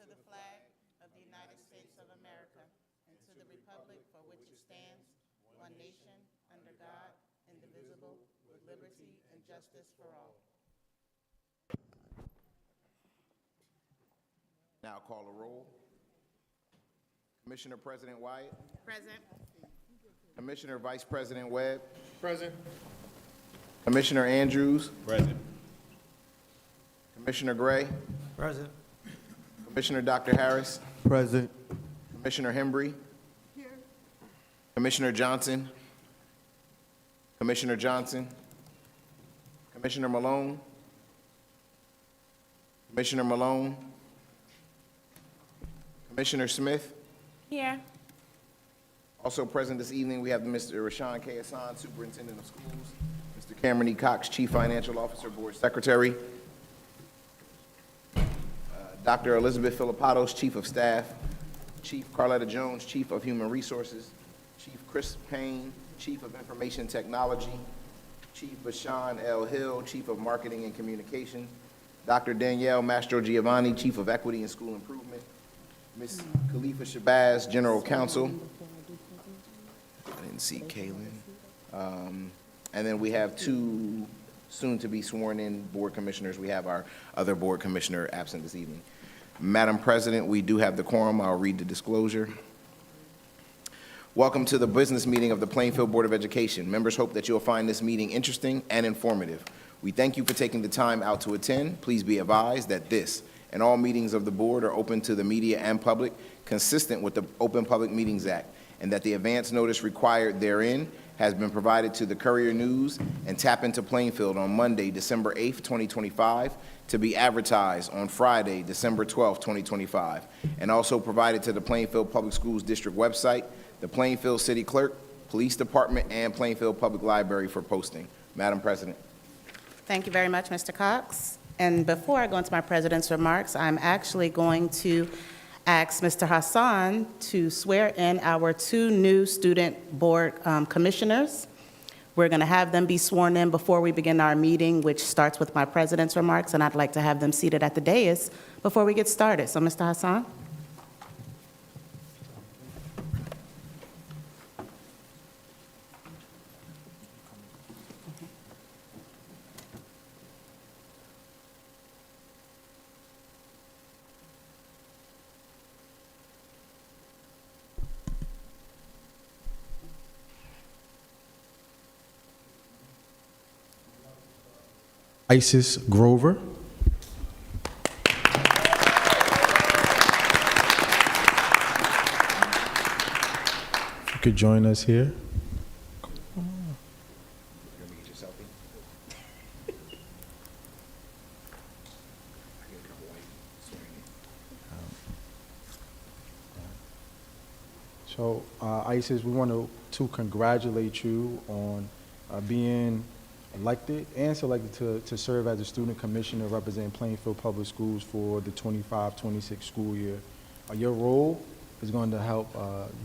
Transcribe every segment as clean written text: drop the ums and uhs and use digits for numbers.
to the flag of the United States of America and to the republic for which it stands, one nation, under God, indivisible, with liberty and justice for all. Now call a roll. Commissioner President Wyatt. Present. Commissioner Vice President Webb. Present. Commissioner Andrews. Present. Commissioner Gray. Present. Commissioner Dr. Harris. Present. Commissioner Hembry. Here. Commissioner Johnson. Commissioner Johnson. Commissioner Malone. Commissioner Malone. Commissioner Smith. Here. Also present this evening, we have Mr. Rashawn K. Hassan, Superintendent of Schools, Mr. Cameron E. Cox, Chief Financial Officer, Board Secretary, Dr. Elizabeth Filipatos, Chief of Staff, Chief Carletta Jones, Chief of Human Resources, Chief Chris Payne, Chief of Information Technology, Chief Bashan L. Hill, Chief of Marketing and Communication, Dr. Danielle Mastro Giovanni, Chief of Equity and School Improvement, Ms. Khalifa Shabazz, General Counsel. I didn't see Kaylin. And then we have two soon-to-be sworn-in board commissioners. We have our other board commissioner absent this evening. Madam President, we do have the quorum. I'll read the disclosure. Welcome to the business meeting of the Plainfield Board of Education. Members hope that you'll find this meeting interesting and informative. We thank you for taking the time out to attend. Please be advised that this and all meetings of the board are open to the media and public, consistent with the Open Public Meetings Act, and that the advance notice required therein has been provided to the Courier News and Tap Into Plainfield on Monday, December 8th, 2025, to be advertised on Friday, December 12th, 2025, and also provided to the Plainfield Public Schools District website, the Plainfield City Clerk, Police Department, and Plainfield Public Library for posting. Madam President. Thank you very much, Mr. Cox. And before I go into my president's remarks, I'm actually going to ask Mr. Hassan to swear in our two new student board commissioners. We're going to have them be sworn in before we begin our meeting, which starts with my president's remarks, and I'd like to have them seated at the dais before we get started. So, Mr. Hassan. Isis Grover. If you could join us here. So, Isis, we want to congratulate you on being elected and selected to serve as a student commissioner representing Plainfield Public Schools for the 25-26 school year. Your role is going to help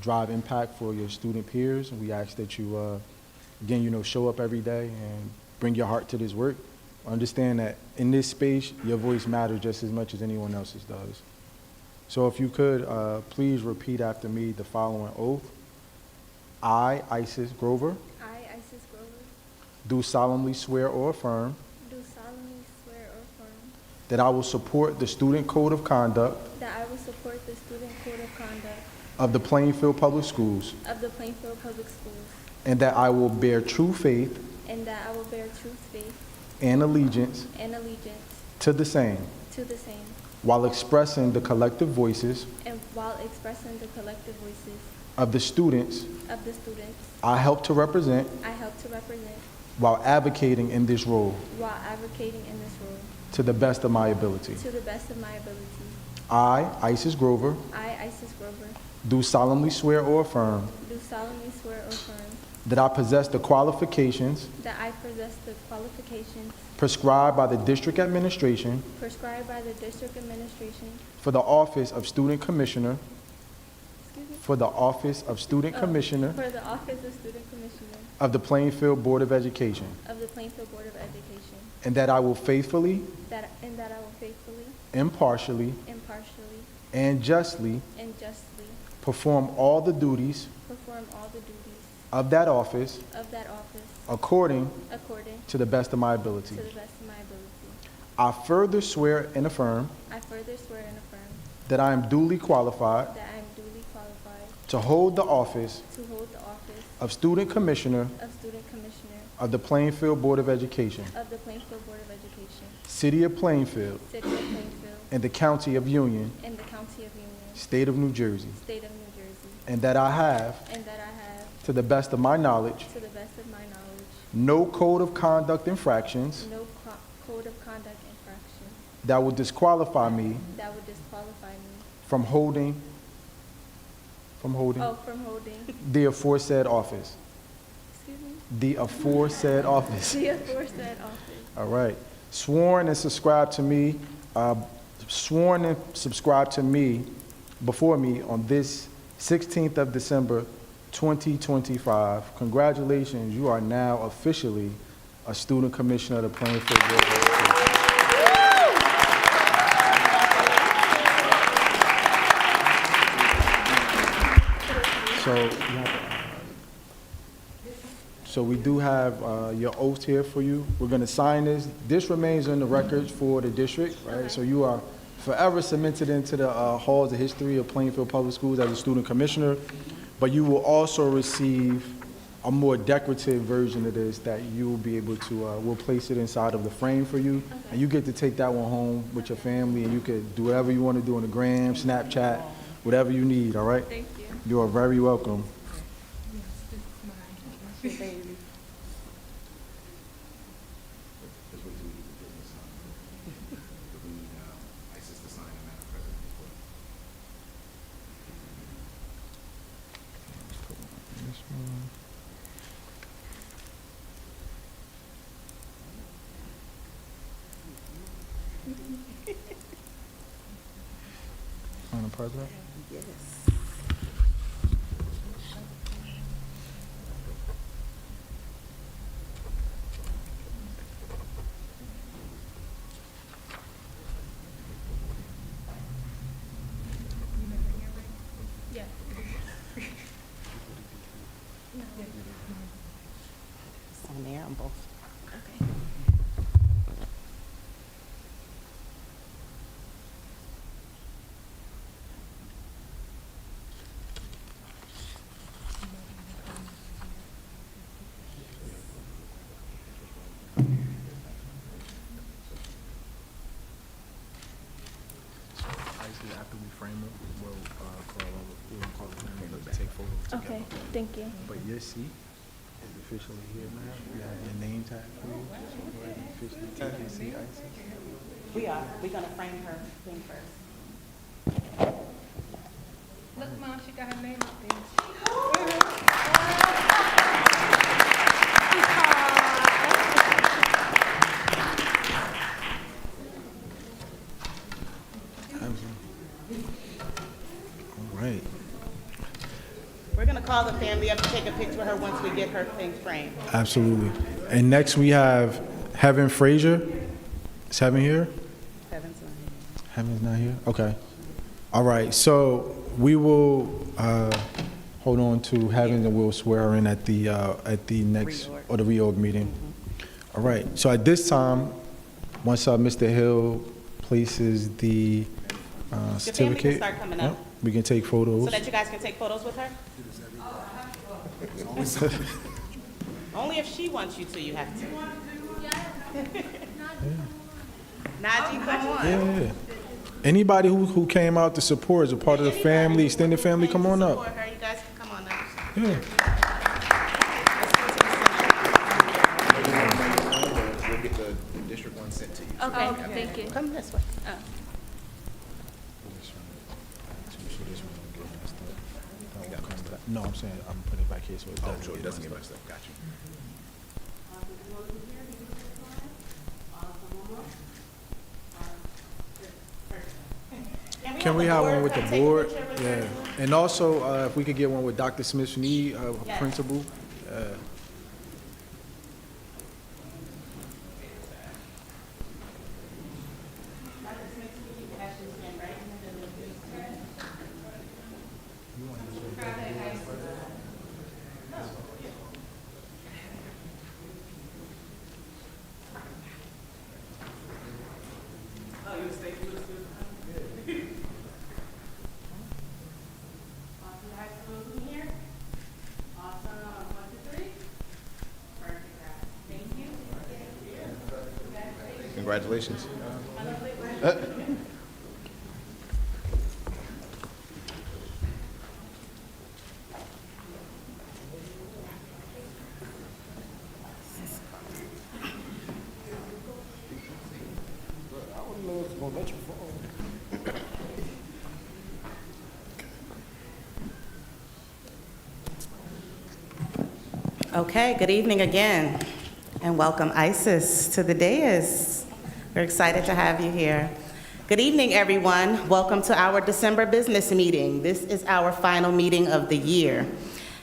drive impact for your student peers, and we ask that you, again, show up every day and bring your heart to this work. Understand that in this space, your voice matters just as much as anyone else's does. So if you could, please repeat after me the following oath. I, Isis Grover, do solemnly swear or affirm that I will support the student code of conduct of the Plainfield Public Schools and that I will bear true faith and allegiance to the same while expressing the collective voices of the students I help to represent while advocating in this role to the best of my ability. I, Isis Grover, do solemnly swear or affirm that I possess the qualifications prescribed by the district administration for the office of student commissioner of the Plainfield Board of Education. And that I will faithfully, impartially, and justly and justly perform all the duties perform all the duties of that office of that office according according to the best of my ability. to the best of my ability. I further swear and affirm I further swear and affirm that I am duly qualified that I am duly qualified to hold the office to hold the office of Student Commissioner of Student Commissioner of the Plainfield Board of Education, of the Plainfield Board of Education, City of Plainfield, City of Plainfield, and the County of Union, and the County of Union, State of New Jersey, State of New Jersey, and that I have, and that I have, to the best of my knowledge, to the best of my knowledge, no code of conduct infractions no code of conduct infraction that will disqualify me that would disqualify me from holding from holding the aforesaid office. excuse me, The aforesaid office. the aforesaid office. All right. Sworn and subscribed to me, before me on this 16th of December, 2025. Congratulations, you are now officially a Student Commissioner of the Plainfield Board of Education. So we do have your oath here for you. We're going to sign this. This remains in the records for the district, right? Okay. So you are forever cemented into the halls of history of Plainfield Public Schools as a student commissioner, but you will also receive a more decorative version of this that you will be able to, we'll place it inside of the frame for you, and you get to take that one home with your family, and you could do whatever you want to do on the gram, Snapchat, whatever you need, all right? Thank you. You are very welcome. Madam President? Yeah. It's on there on both. Okay. Actually, after we frame it, we'll call it take photos Okay. Thank you. But your seat is officially here now. You have your name tag for you. So go ahead and officially take your seat, Isis. We're gonna frame her thing first. Look, Mom, she got her name up there. All right. We're gonna call the family up to take a picture of her once we get her thing framed. Absolutely. And next we have Heaven Frazier. Is Heaven here? Kevin's not here. Heaven's not here? Okay. All right. So we will hold on to Heaven and we'll swear her in at the next, Reorg. or the reorg meeting. All right. So at this time, once Mr. Hill places the certificate, start coming up. yep, we can take photos. So that you guys can take photos with her? Only if she wants you to, you have to. Najee, come on. Yeah. Anybody who came out to support as a part of the family, extended family, come on up. Support her, you guys can come on up. Yeah. We'll get the district one sent to you. Okay. Thank you. Come this way. No, I'm saying I'm putting it back here so it Oh, doesn't so it get doesn't get messed messed up. Got you. Can we have one with the Take a board? picture with Yeah. her. And also, if we could get one with Dr. Smith's knee, Yes. principal. Congratulations. Okay, good evening again, and welcome ISIS to the dais. We're excited to have you here. Good evening, everyone. Welcome to our December business meeting. This is our final meeting of the year.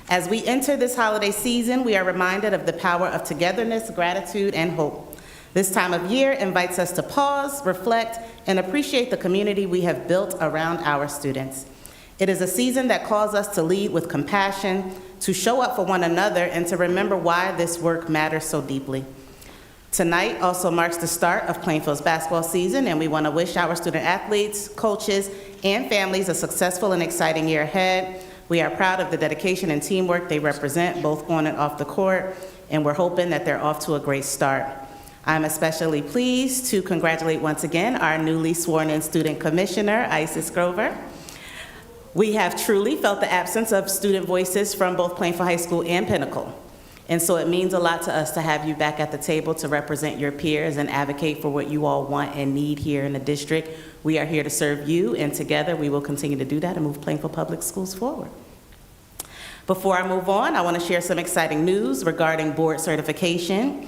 As we enter this holiday season, we are reminded of the power of togetherness, gratitude, and hope. This time of year invites us to pause, reflect, and appreciate the community we have built around our students. It is a season that calls us to lead with compassion, to show up for one another, and to remember why this work matters so deeply. Tonight also marks the start of Plainfield's basketball season, and we want to wish our student athletes, coaches, and families a successful and exciting year ahead. We are proud of the dedication and teamwork they represent, both on and off the court, and we're hoping that they're off to a great start. I'm especially pleased to congratulate once again our newly sworn-in student commissioner, Isis Grover. We have truly felt the absence of student voices from both Plainfield High School and Pinnacle. And so it means a lot to us to have you back at the table to represent your peers and advocate for what you all want and need here in the district. We are here to serve you, and together we will continue to do that and move Plainfield Public Schools forward. Before I move on, I want to share some exciting news regarding board certification.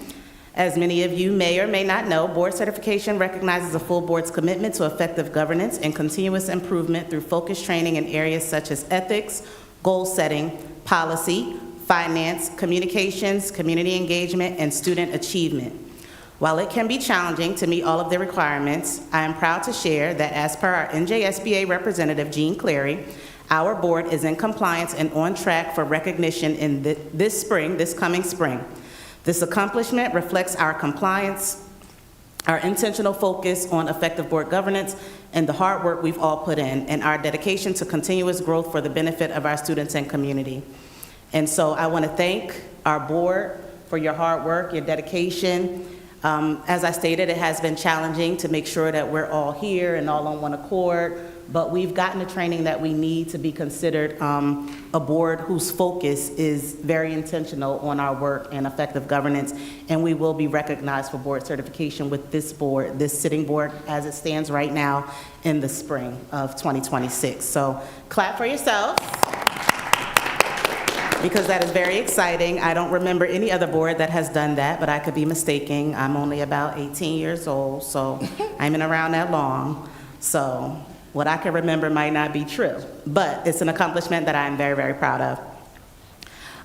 As many of you may or may not know, board certification recognizes a full board's commitment to effective governance and continuous improvement through focused training in areas such as ethics, goal setting, policy, finance, communications, community engagement, and student achievement. While it can be challenging to meet all of the requirements, I am proud to share that as per our NJSBA representative, Jean Clary, our board is in compliance and on track for recognition in this coming spring. This accomplishment reflects our compliance, our intentional focus on effective board governance, and the hard work we've all put in, and our dedication to continuous growth for the benefit of our students and community. And so I want to thank our board for your hard work, your dedication. As I stated, it has been challenging to make sure that we're all here and all on one accord, but we've gotten the training that we need to be considered a board whose focus is very intentional on our work and effective governance, and we will be recognized for board certification with this board, this sitting board as it stands right now in the spring of 2026. So clap for yourself, because that is very exciting. I don't remember any other board that has done that, but I could be mistaken. I'm only about 18 years old, so I haven't been around that long. So what I can remember might not be true, but it's an accomplishment that I'm very, very proud of.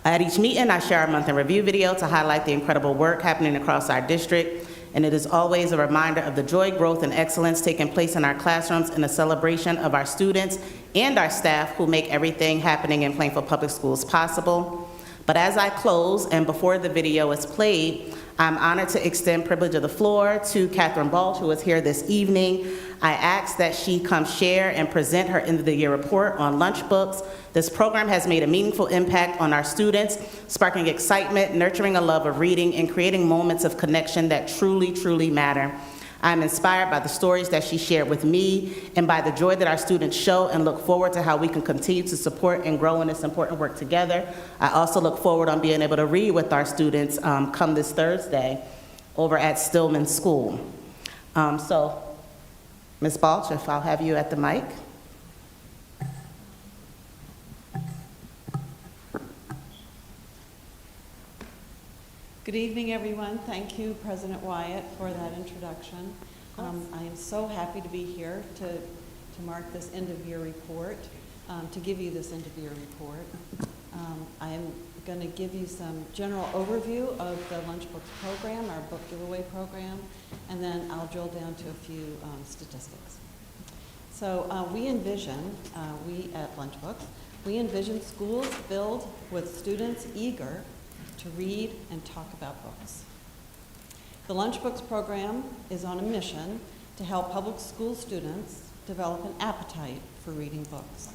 At each meeting, I share a month in review video to highlight the incredible work happening across our district, and it is always a reminder of the joy, growth, and excellence taking place in our classrooms and a celebration of our students and our staff who make everything happening in Plainfield Public Schools possible. But as I close and before the video is played, I'm honored to extend privilege of the floor to Catherine Balch, who is here this evening. I ask that she come share and present her end of the year report on lunchbooks. This program has made a meaningful impact on our students, sparking excitement, nurturing a love of reading, and creating moments of connection that truly, truly matter. I'm inspired by the stories that she shared with me and by the joy that our students show, and look forward to how we can continue to support and grow in this important work together. I also look forward on being able to read with our students come this Thursday over at Stillman School. So, Ms. Balch, if I'll have you at the mic. Good evening, everyone. Thank you, President Wyatt, for that introduction. I am so happy to be here to mark this end-of-year report, to give you this end-of-year report. I am going to give you some general overview of the Lunchbooks program, our book giveaway program, and then I'll drill down to a few statistics. So we at Lunchbooks, we envision schools filled with students eager to read and talk about books. The Lunchbooks program is on a mission to help public school students develop an appetite for reading books.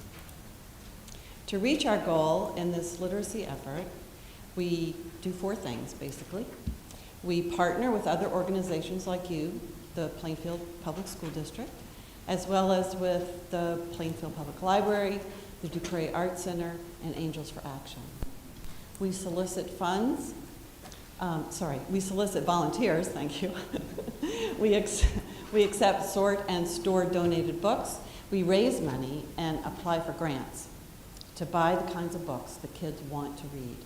To reach our goal in this literacy effort, we do 4 things, basically. We partner with other organizations like you the Plainfield Public School District, as well as with the Plainfield Public Library, the Dupree Art Center, and Angels for Action. We solicit we solicit volunteers, thank you. We accept, sort, and store donated books. We raise money and apply for grants to buy the kinds of books the kids want to read.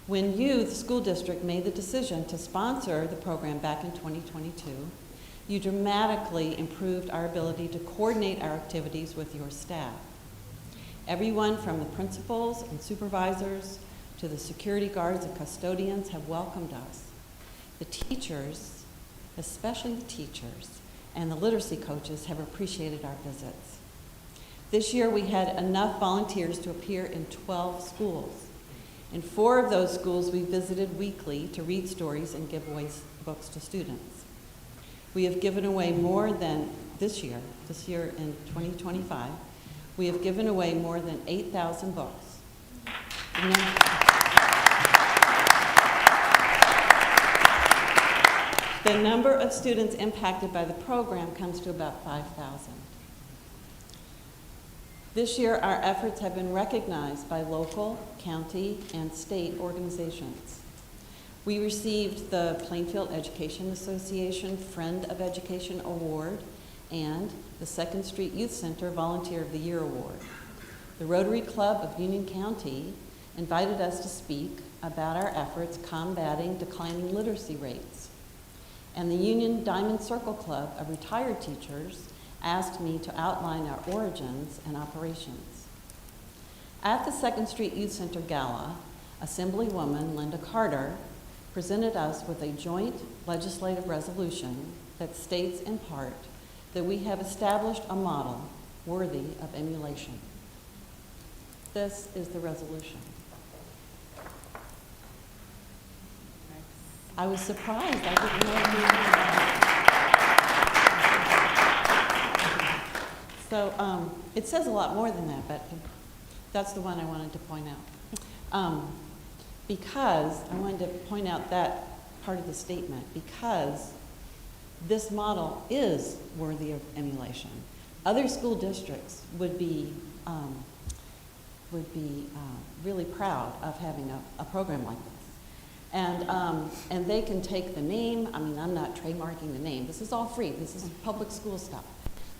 When you, the school district, made the decision to sponsor the program back in 2022, you dramatically improved our ability to coordinate our activities with your staff. Everyone from the principals and supervisors to the security guards and custodians have welcomed us. The teachers, especially the teachers, and the literacy coaches have appreciated our visits. This year we had enough volunteers to appear in 12 schools. In 4 of those schools we visited weekly to read stories and give away books to students. We have given away more than this year in 2025, we have given away more than 8,000 books. The number of students impacted by the program comes to about 5,000. This year, our efforts have been recognized by local, county, and state organizations. We received the Plainfield Education Association Friend of Education Award and the 2nd Street Youth Center Volunteer of the Year Award. The Rotary Club of Union County invited us to speak about our efforts combating declining literacy rates. And the Union Diamond Circle Club of retired teachers asked me to outline our origins and operations. At the 2nd Street Youth Center Gala, Assemblywoman Linda Carter presented us with a joint legislative resolution that states in part that we have established a model worthy of emulation. This is the resolution. I was surprised. I didn't know it. So it says a lot more than that, but that's the one I wanted to point out. Because I wanted to point out that part of the statement, because this model is worthy of emulation. Other school districts would be really proud of having a program like this. And they can take the name. I mean, I'm not trademarking the name. This is all free. This is public school stuff.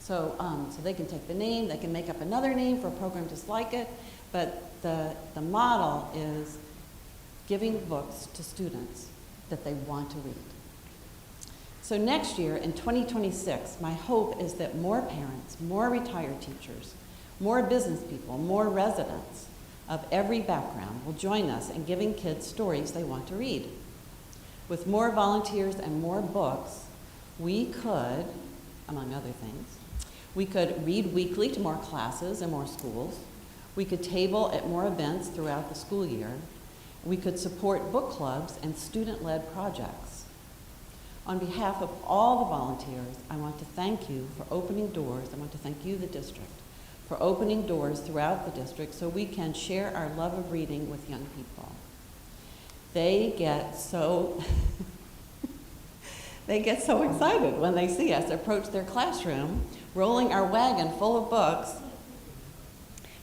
So they can take the name. They can make up another name for a program just like it. But the model is giving books to students that they want to read. So next year, in 2026, my hope is that more parents, more retired teachers, more business people, more residents of every background will join us in giving kids stories they want to read. With more volunteers and more books, we could, among other things, we could read weekly to more classes and more schools. We could table at more events throughout the school year. We could support book clubs and student-led projects. On behalf of all the volunteers, I want to thank you for opening doors. I want to thank you, the district, for opening doors throughout the district so we can share our love of reading with young people. They get so excited when they see us approach their classroom, rolling our wagon full of books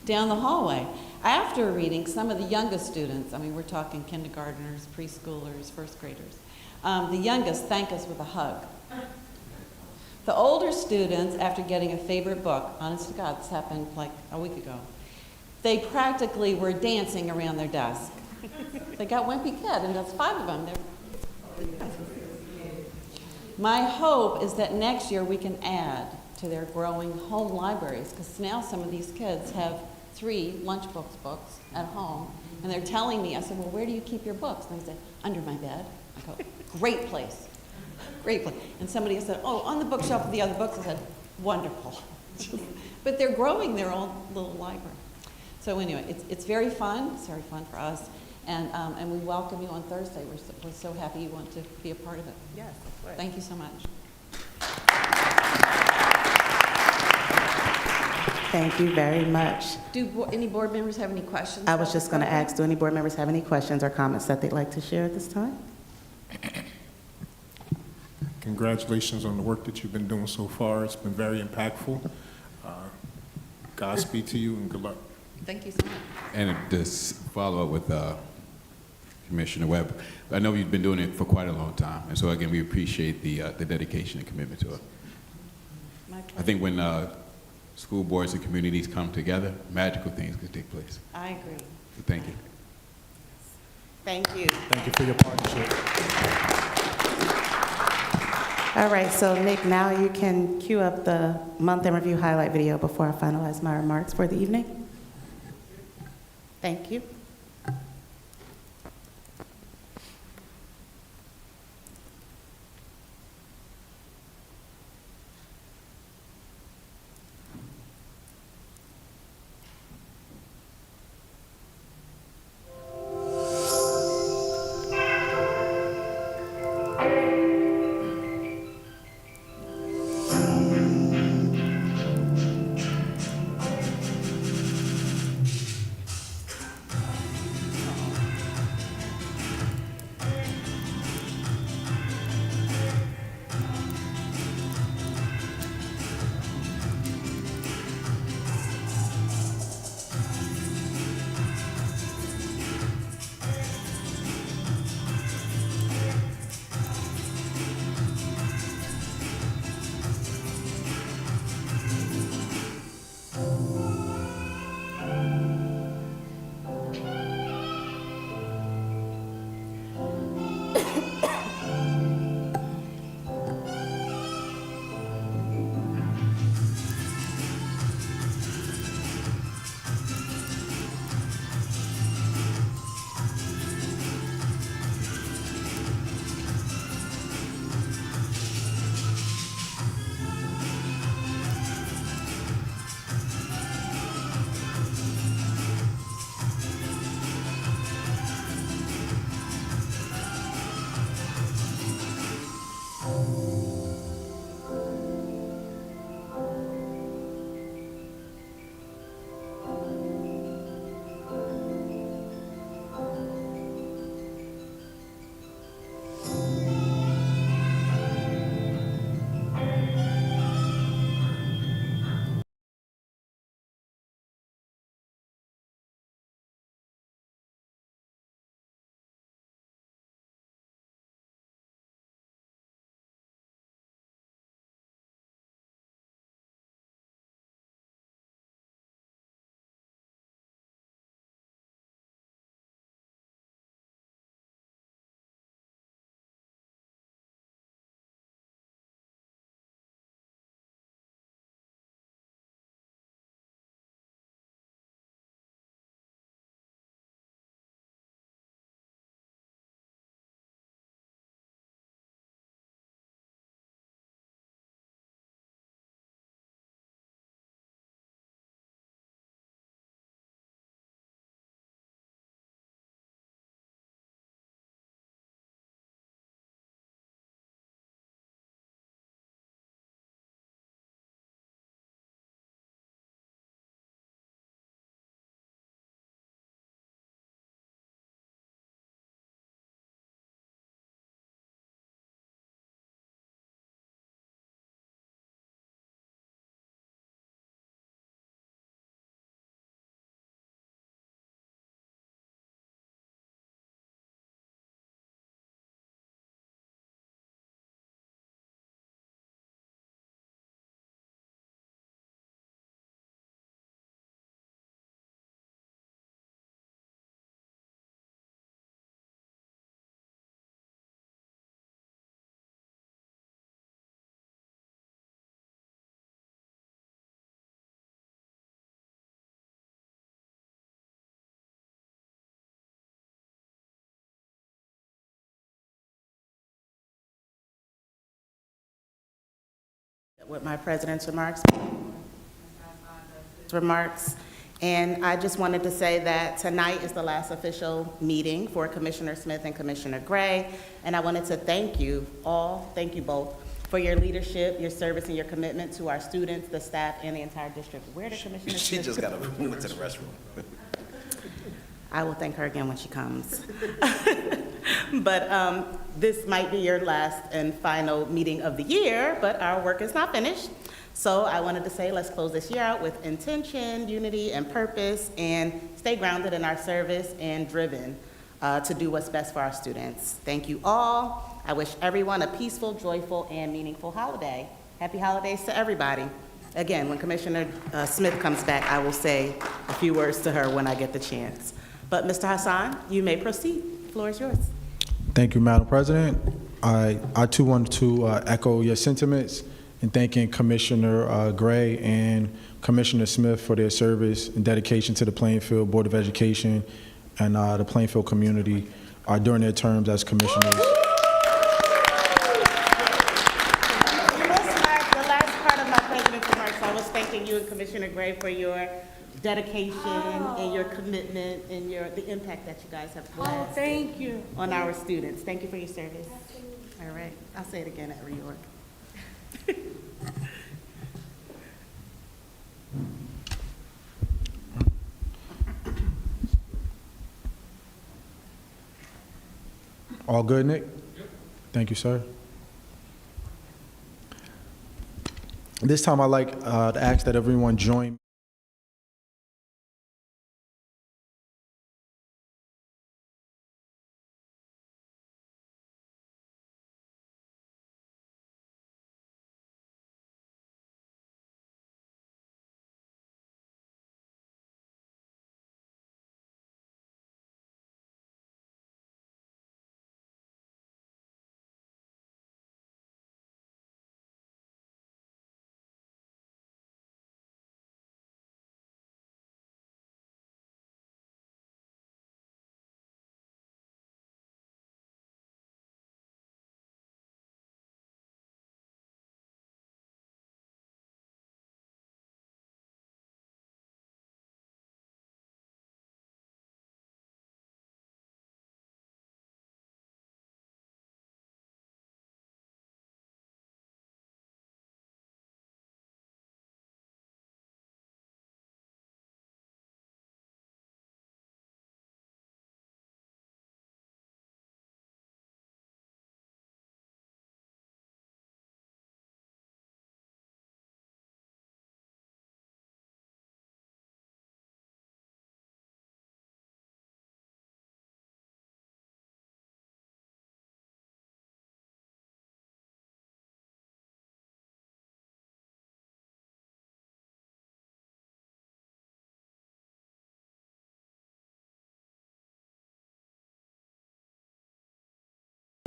down the hallway. After reading, some of the youngest students, I mean, we're talking kindergartners, preschoolers, first graders, the youngest thank us with a hug. The older students, after getting a favorite book, honest to God, this happened like a week ago, they practically were dancing around their desk. They got Wimpy Kid, and that's 5 of them. My hope is that next year we can add to their growing home libraries, because now some of these kids have 3 lunchbox books at home, and they're telling me, I said, well, where do you keep your books? And they said, under my bed. I go, great place. Great place. And somebody said, oh, on the bookshelf with the other books. I said, wonderful. But they're growing their own little library. So anyway, it's very fun. It's very fun for us. And we welcome you on Thursday. We're so happy you want to be a part of it. Yes, of course. Thank you so much. Thank you very much. Do any board members have any questions? I was about just the going to program? ask, do any board members have any questions or comments that they'd like to share at this time? congratulations on the work that you've been doing so far. It's been very impactful. Godspeed to you and good luck. Thank you so much. And this follow up with Commissioner Webb. I know you've been doing it for quite a long time, and so again, we appreciate the dedication and commitment to it. My pleasure. I think when school boards and communities come together, magical things could take place. I agree. So thank you. Thank you. Thank you for your partnership. All right, so Nick, now you can cue up the month in review highlight video before I finalize my remarks for the evening. Thank you. With my president's remarks, and I just wanted to say that tonight is the last official meeting for Commissioner Smith and Commissioner Gray, and I wanted to thank you all, thank you both, for your leadership, your service, and your commitment to our students, the staff, and the entire district. Where did Commissioner She Smith just got to move to the restroom. I will thank her again when she comes. But this might be your last and final meeting of the year, but our work is not finished. So I wanted to say, let's close this year out with intention, unity, and purpose, and stay grounded in our service and driven to do what's best for our students. Thank you all. I wish everyone a peaceful, joyful, and meaningful holiday. Happy holidays to everybody. Again, when Commissioner Smith comes back, I will say a few words to her when I get the chance. But Mr. Hassan, you may proceed. The floor is yours. Thank you, Madam President. I too want to echo your sentiments in thanking Commissioner Gray and Commissioner Smith for their service and dedication to the Plainfield Board of Education and the Plainfield community during their terms as commissioners. You missed the last part of my president's remarks. I was thanking you and Commissioner Gray for your dedication and your commitment and the impact that you guys have had Thank you. on our students. Thank you for your service. All right, I'll say it again at reorg. All good, Nick? Thank you, sir. This time I'd like to ask that everyone join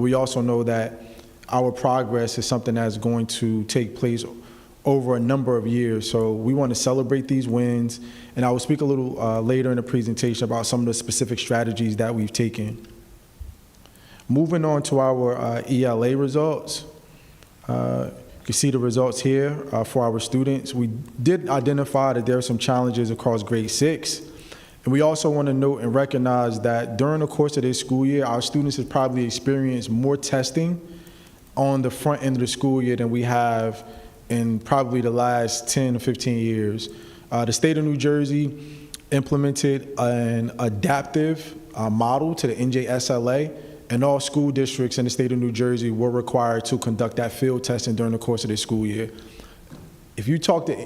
We also know that our progress is something that's going to take place over a number of years. So we want to celebrate these wins, and I will speak a little later in the presentation about some of the specific strategies that we've taken. Moving on to our ELA results. You can see the results here for our students. We did identify that there are some challenges across grade 6. And we also want to note and recognize that during the course of this school year, our students have probably experienced more testing on the front end of the school year than we have in probably the last 10 or 15 years. The state of New Jersey implemented an adaptive model to the NJSLA, and all school districts in the state of New Jersey were required to conduct that field testing during the course of this school year. If you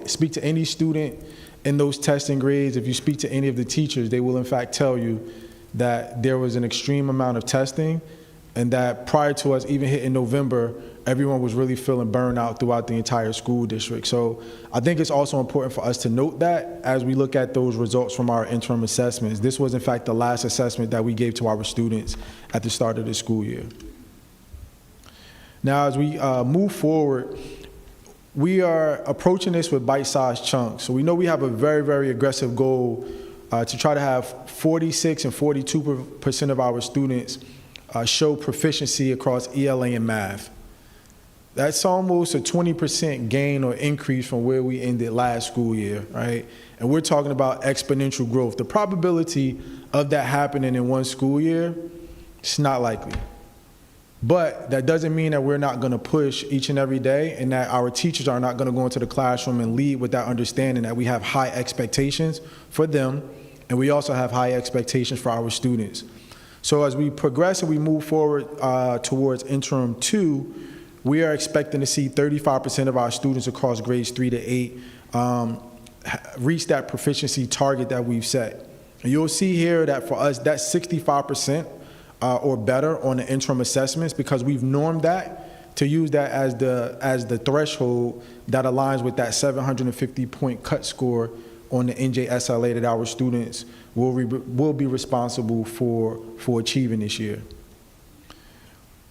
speak to any student in those testing grades, if you speak to any of the teachers, they will in fact tell you that there was an extreme amount of testing, and that prior to us even hitting November, everyone was really feeling burnout throughout the entire school district. So I think it's also important for us to note that as we look at those results from our interim assessments. This was in fact the last assessment that we gave to our students at the start of the school year. Now, as we move forward, we are approaching this with bite-sized chunks. So we know we have a very, very aggressive goal to try to have 46 and 42% of our students show proficiency across ELA and math. That's almost a 20% gain or increase from where we ended last school year, right? And we're talking about exponential growth. The probability of that happening in one school year, it's not likely. But that doesn't mean that we're not going to push each and every day, and that our teachers are not going to go into the classroom and lead with that understanding that we have high expectations for them, and we also have high expectations for our students. So as we progress and we move forward towards interim 2, we are expecting to see 35% of our students across grades 3 to 8 reach that proficiency target that we've set. And you'll see here that for us, that's 65% or better on the interim assessments, because we've normed that to use that as the threshold that aligns with that 750-point cut score on the NJSLA that our students will be responsible for achieving this year.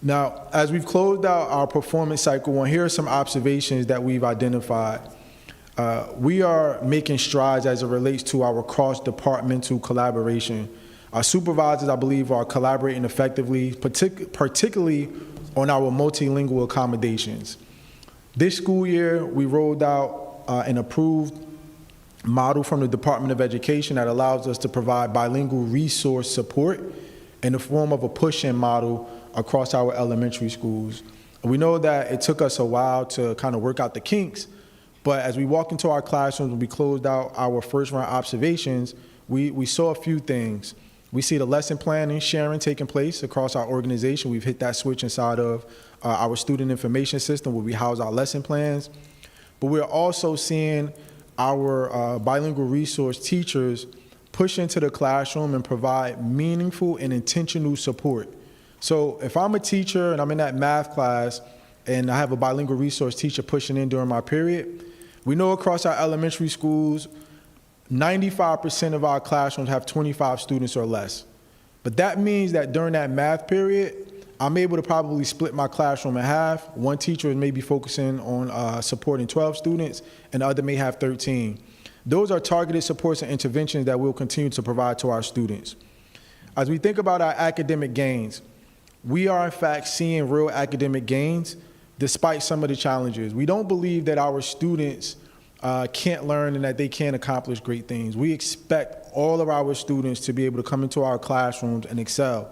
Now, as we've closed out our performance cycle 1, here are some observations that we've identified. We are making strides as it relates to our cross-departmental collaboration. Our supervisors, I believe, are collaborating effectively, particularly on our multilingual accommodations. This school year, we rolled out an approved model from the Department of Education that allows us to provide bilingual resource support in the form of a push-in model across our elementary schools. We know that it took us a while to kind of work out the kinks, but as we walked into our classrooms and we closed out our first round observations, we saw a few things. We see the lesson planning, sharing taking place across our organization. We've hit that switch inside of our student information system where we house our lesson plans. But we're also seeing our bilingual resource teachers push into the classroom and provide meaningful and intentional support. So if I'm a teacher and I'm in that math class and I have a bilingual resource teacher pushing in during my period, we know across our elementary schools, 95% of our classrooms have 25 students or less. But that means that during that math period, I'm able to probably split my classroom in half. One teacher may be focusing on supporting 12 students, and the other may have 13. Those are targeted supports and interventions that we'll continue to provide to our students. As we think about our academic gains, we are in fact seeing real academic gains despite some of the challenges. We don't believe that our students can't learn and that they can't accomplish great things. We expect all of our students to be able to come into our classrooms and excel.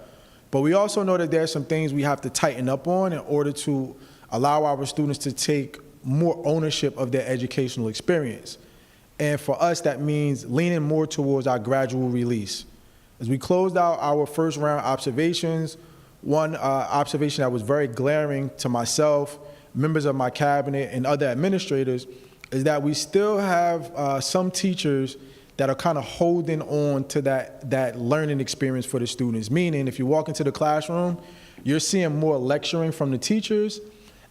But we also know that there are some things we have to tighten up on in order to allow our students to take more ownership of their educational experience. And for us, that means leaning more towards our gradual release. As we closed out our first round observations, one observation that was very glaring to myself, members of my cabinet, and other administrators is that we still have some teachers that are kind of holding on to that learning experience for the students. Meaning, if you walk into the classroom, you're seeing more lecturing from the teachers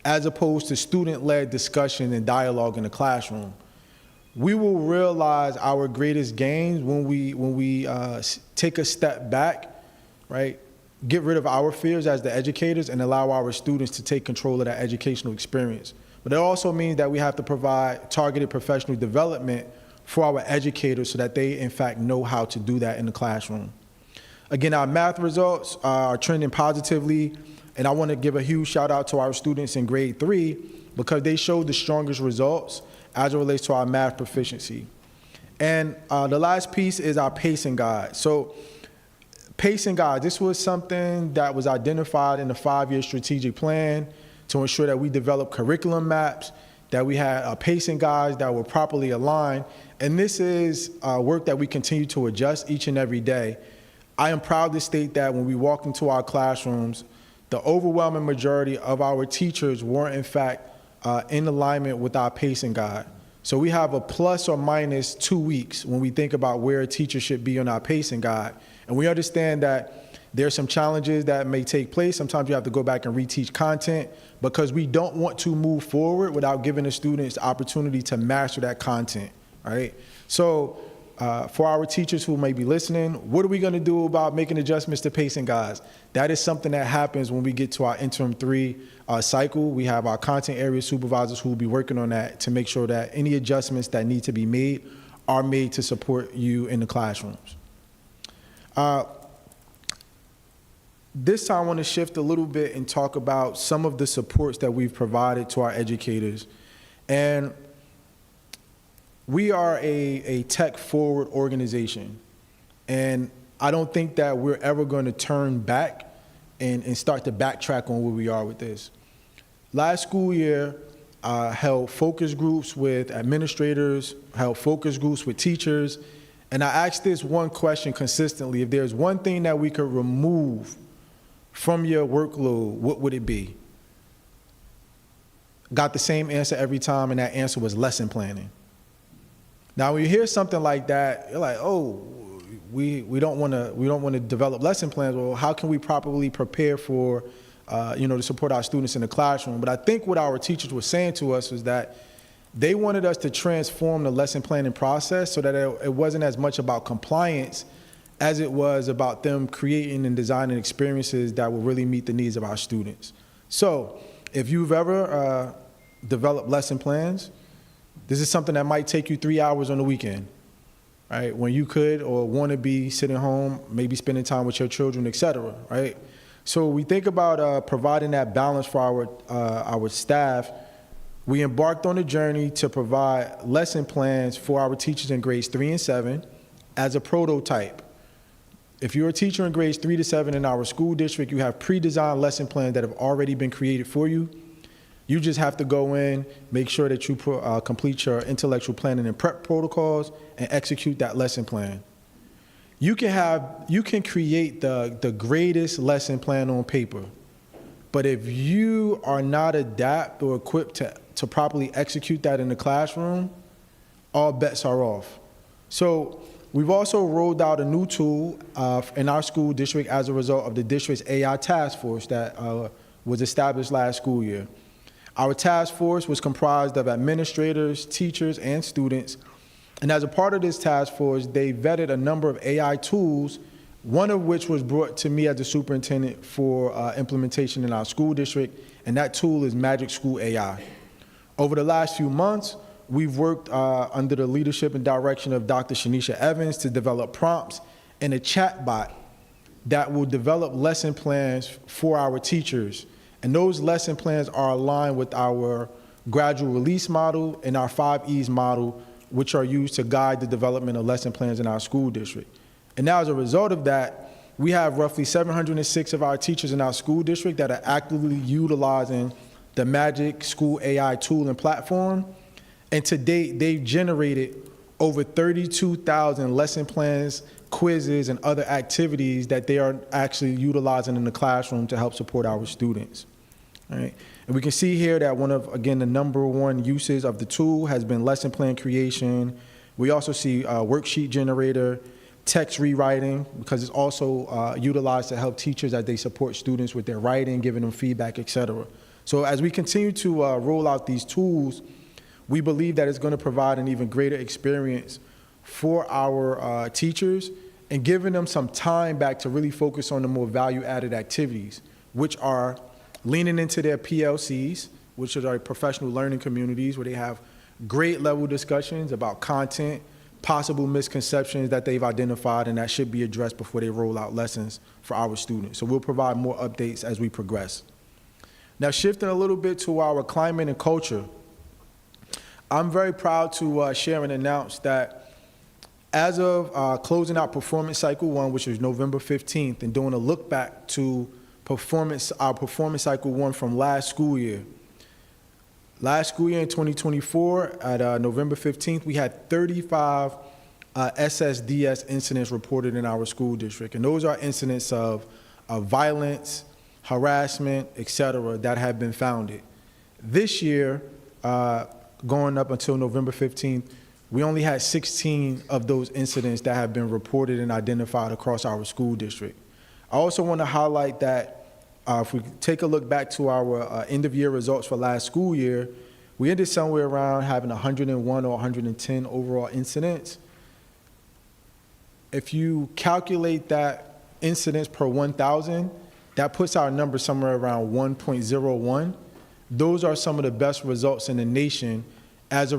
as opposed to student-led discussion and dialogue in the classroom. We will realize our greatest gains when we take a step back, right? Get rid of our fears as the educators and allow our students to take control of that educational experience. But it also means that we have to provide targeted professional development for our educators so that they, in fact, know how to do that in the classroom. Again, our math results are trending positively, and I want to give a huge shout out to our students in grade 3 because they showed the strongest results as it relates to our math proficiency. And the last piece is our pacing guide. So pacing guide, this was something that was identified in the 5-year strategic plan to ensure that we develop curriculum maps, that we had pacing guides that were properly aligned. And this is work that we continue to adjust each and every day. I am proud to state that when we walk into our classrooms, the overwhelming majority of our teachers were in fact in alignment with our pacing guide. So we have a plus or minus 2 weeks when we think about where a teacher should be on our pacing guide. And we understand that there's some challenges that may take place. Sometimes you have to go back and reteach content because we don't want to move forward without giving the students the opportunity to master that content, right? So for our teachers who may be listening, what are we gonna do about making adjustments to pacing guides? That is something that happens when we get to our interim 3 cycle. We have our content area supervisors who will be working on that to make sure that any adjustments that need to be made are made to support you in the classrooms. This time I want to shift a little bit and talk about some of the supports that we've provided to our educators. And we are a tech-forward organization. And I don't think that we're ever going to turn back and start to backtrack on where we are with this. Last school year, held focus groups with administrators, held focus groups with teachers, And I ask this one question consistently: if there's one thing that we could remove from your workload, what would it be? Got the same answer every time, and that answer was lesson planning. Now, when you hear something like that, you're like, oh, we don't want to develop lesson plans. Well, how can we properly prepare for, to support our students in the classroom? But I think what our teachers were saying to us was that they wanted us to transform the lesson planning process so that it wasn't as much about compliance as it was about them creating and designing experiences that will really meet the needs of our students. So if you've ever developed lesson plans, this is something that might take you 3 hours on the weekend, right? When you could or want to be sitting home, maybe spending time with your children, et cetera, right? So we think about providing that balance for our staff. We embarked on a journey to provide lesson plans for our teachers in grades 3 and 7 as a prototype. If you're a teacher in grades 3 to 7 in our school district, you have pre-designed lesson plans that have already been created for you. You just have to go in, make sure that you complete your intellectual planning and prep protocols and execute that lesson plan. You can create the greatest lesson plan on paper, but if you are not adept or equipped to properly execute that in the classroom, all bets are off. So we've also rolled out a new tool in our school district as a result of the district's AI task force that was established last school year. Our task force was comprised of administrators, teachers, and students. And as a part of this task force, they vetted a number of AI tools, one of which was brought to me as the superintendent for implementation in our school district, and that tool is Magic School AI. Over the last few months, we've worked under the leadership and direction of Dr. Shanisha Evans to develop prompts and a chatbot that will develop lesson plans for our teachers. And those lesson plans are aligned with our gradual release model and our 5 E's model, which are used to guide the development of lesson plans in our school district. And now as a result of that, we have roughly 706 of our teachers in our school district that are actively utilizing the Magic School AI tool and platform. And to date, they've generated over 32,000 lesson plans, quizzes, and other activities that they are actually utilizing in the classroom to help support our students. All right. And we can see here that one of, again, the number one uses of the tool has been lesson plan creation. We also see worksheet generator, text rewriting, because it's also utilized to help teachers as they support students with their writing, giving them feedback, et cetera. So as we continue to roll out these tools, we believe that it's going to provide an even greater experience for our teachers and giving them some time back to really focus on the more value-added activities, which are leaning into their PLCs, which are our professional learning communities, where they have great level discussions about content, possible misconceptions that they've identified, and that should be addressed before they roll out lessons for our students. So we'll provide more updates as we progress. Now, shifting a little bit to our climate and culture, I'm very proud to share and announce that as of closing out Performance Cycle 1, which was November 15th, and doing a look back to our Performance Cycle 1 from last school year. Last school year in 2024, at November 15th, we had 35 SSDS incidents reported in our school district. And those are incidents of violence, harassment, et cetera, that have been founded. This year, going up until November 15th, we only had 16 of those incidents that have been reported and identified across our school district. I also want to highlight that if we take a look back to our end-of-year results for last school year, we ended somewhere around having 101 or 110 overall incidents. If you calculate that incidents per 1,000, that puts our number somewhere around 1.01. Those are some of the best results in the nation as it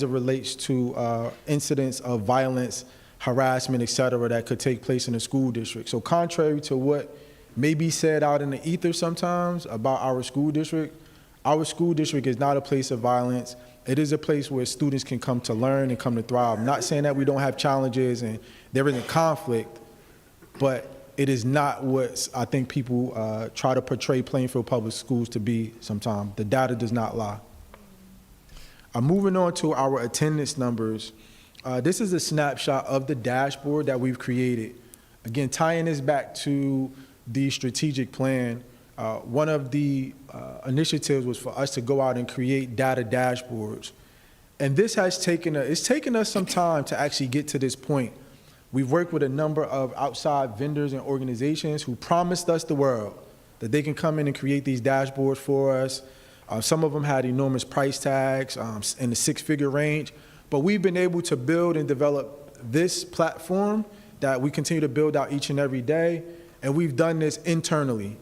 relates to incidents of violence, harassment, et cetera, that could take place in the school district. So contrary to what may be said out in the ether sometimes about our school district is not a place of violence. It is a place where students can come to learn and come to thrive. I'm not saying that we don't have challenges and there isn't conflict, but it is not what I think people try to portray Plainfield Public Schools to be sometimes. The data does not lie. Moving on to our attendance numbers, This is a snapshot of the dashboard that we've created. Again, tying this back to the strategic plan, one of the initiatives was for us to go out and create data dashboards. And this has taken us some time to actually get to this point. We've worked with a number of outside vendors and organizations who promised us the world, that they can come in and create these dashboards for us. Some of them had enormous price tags in the six-figure range, but we've been able to build and develop this platform that we continue to build out each and every day, and we've done this internally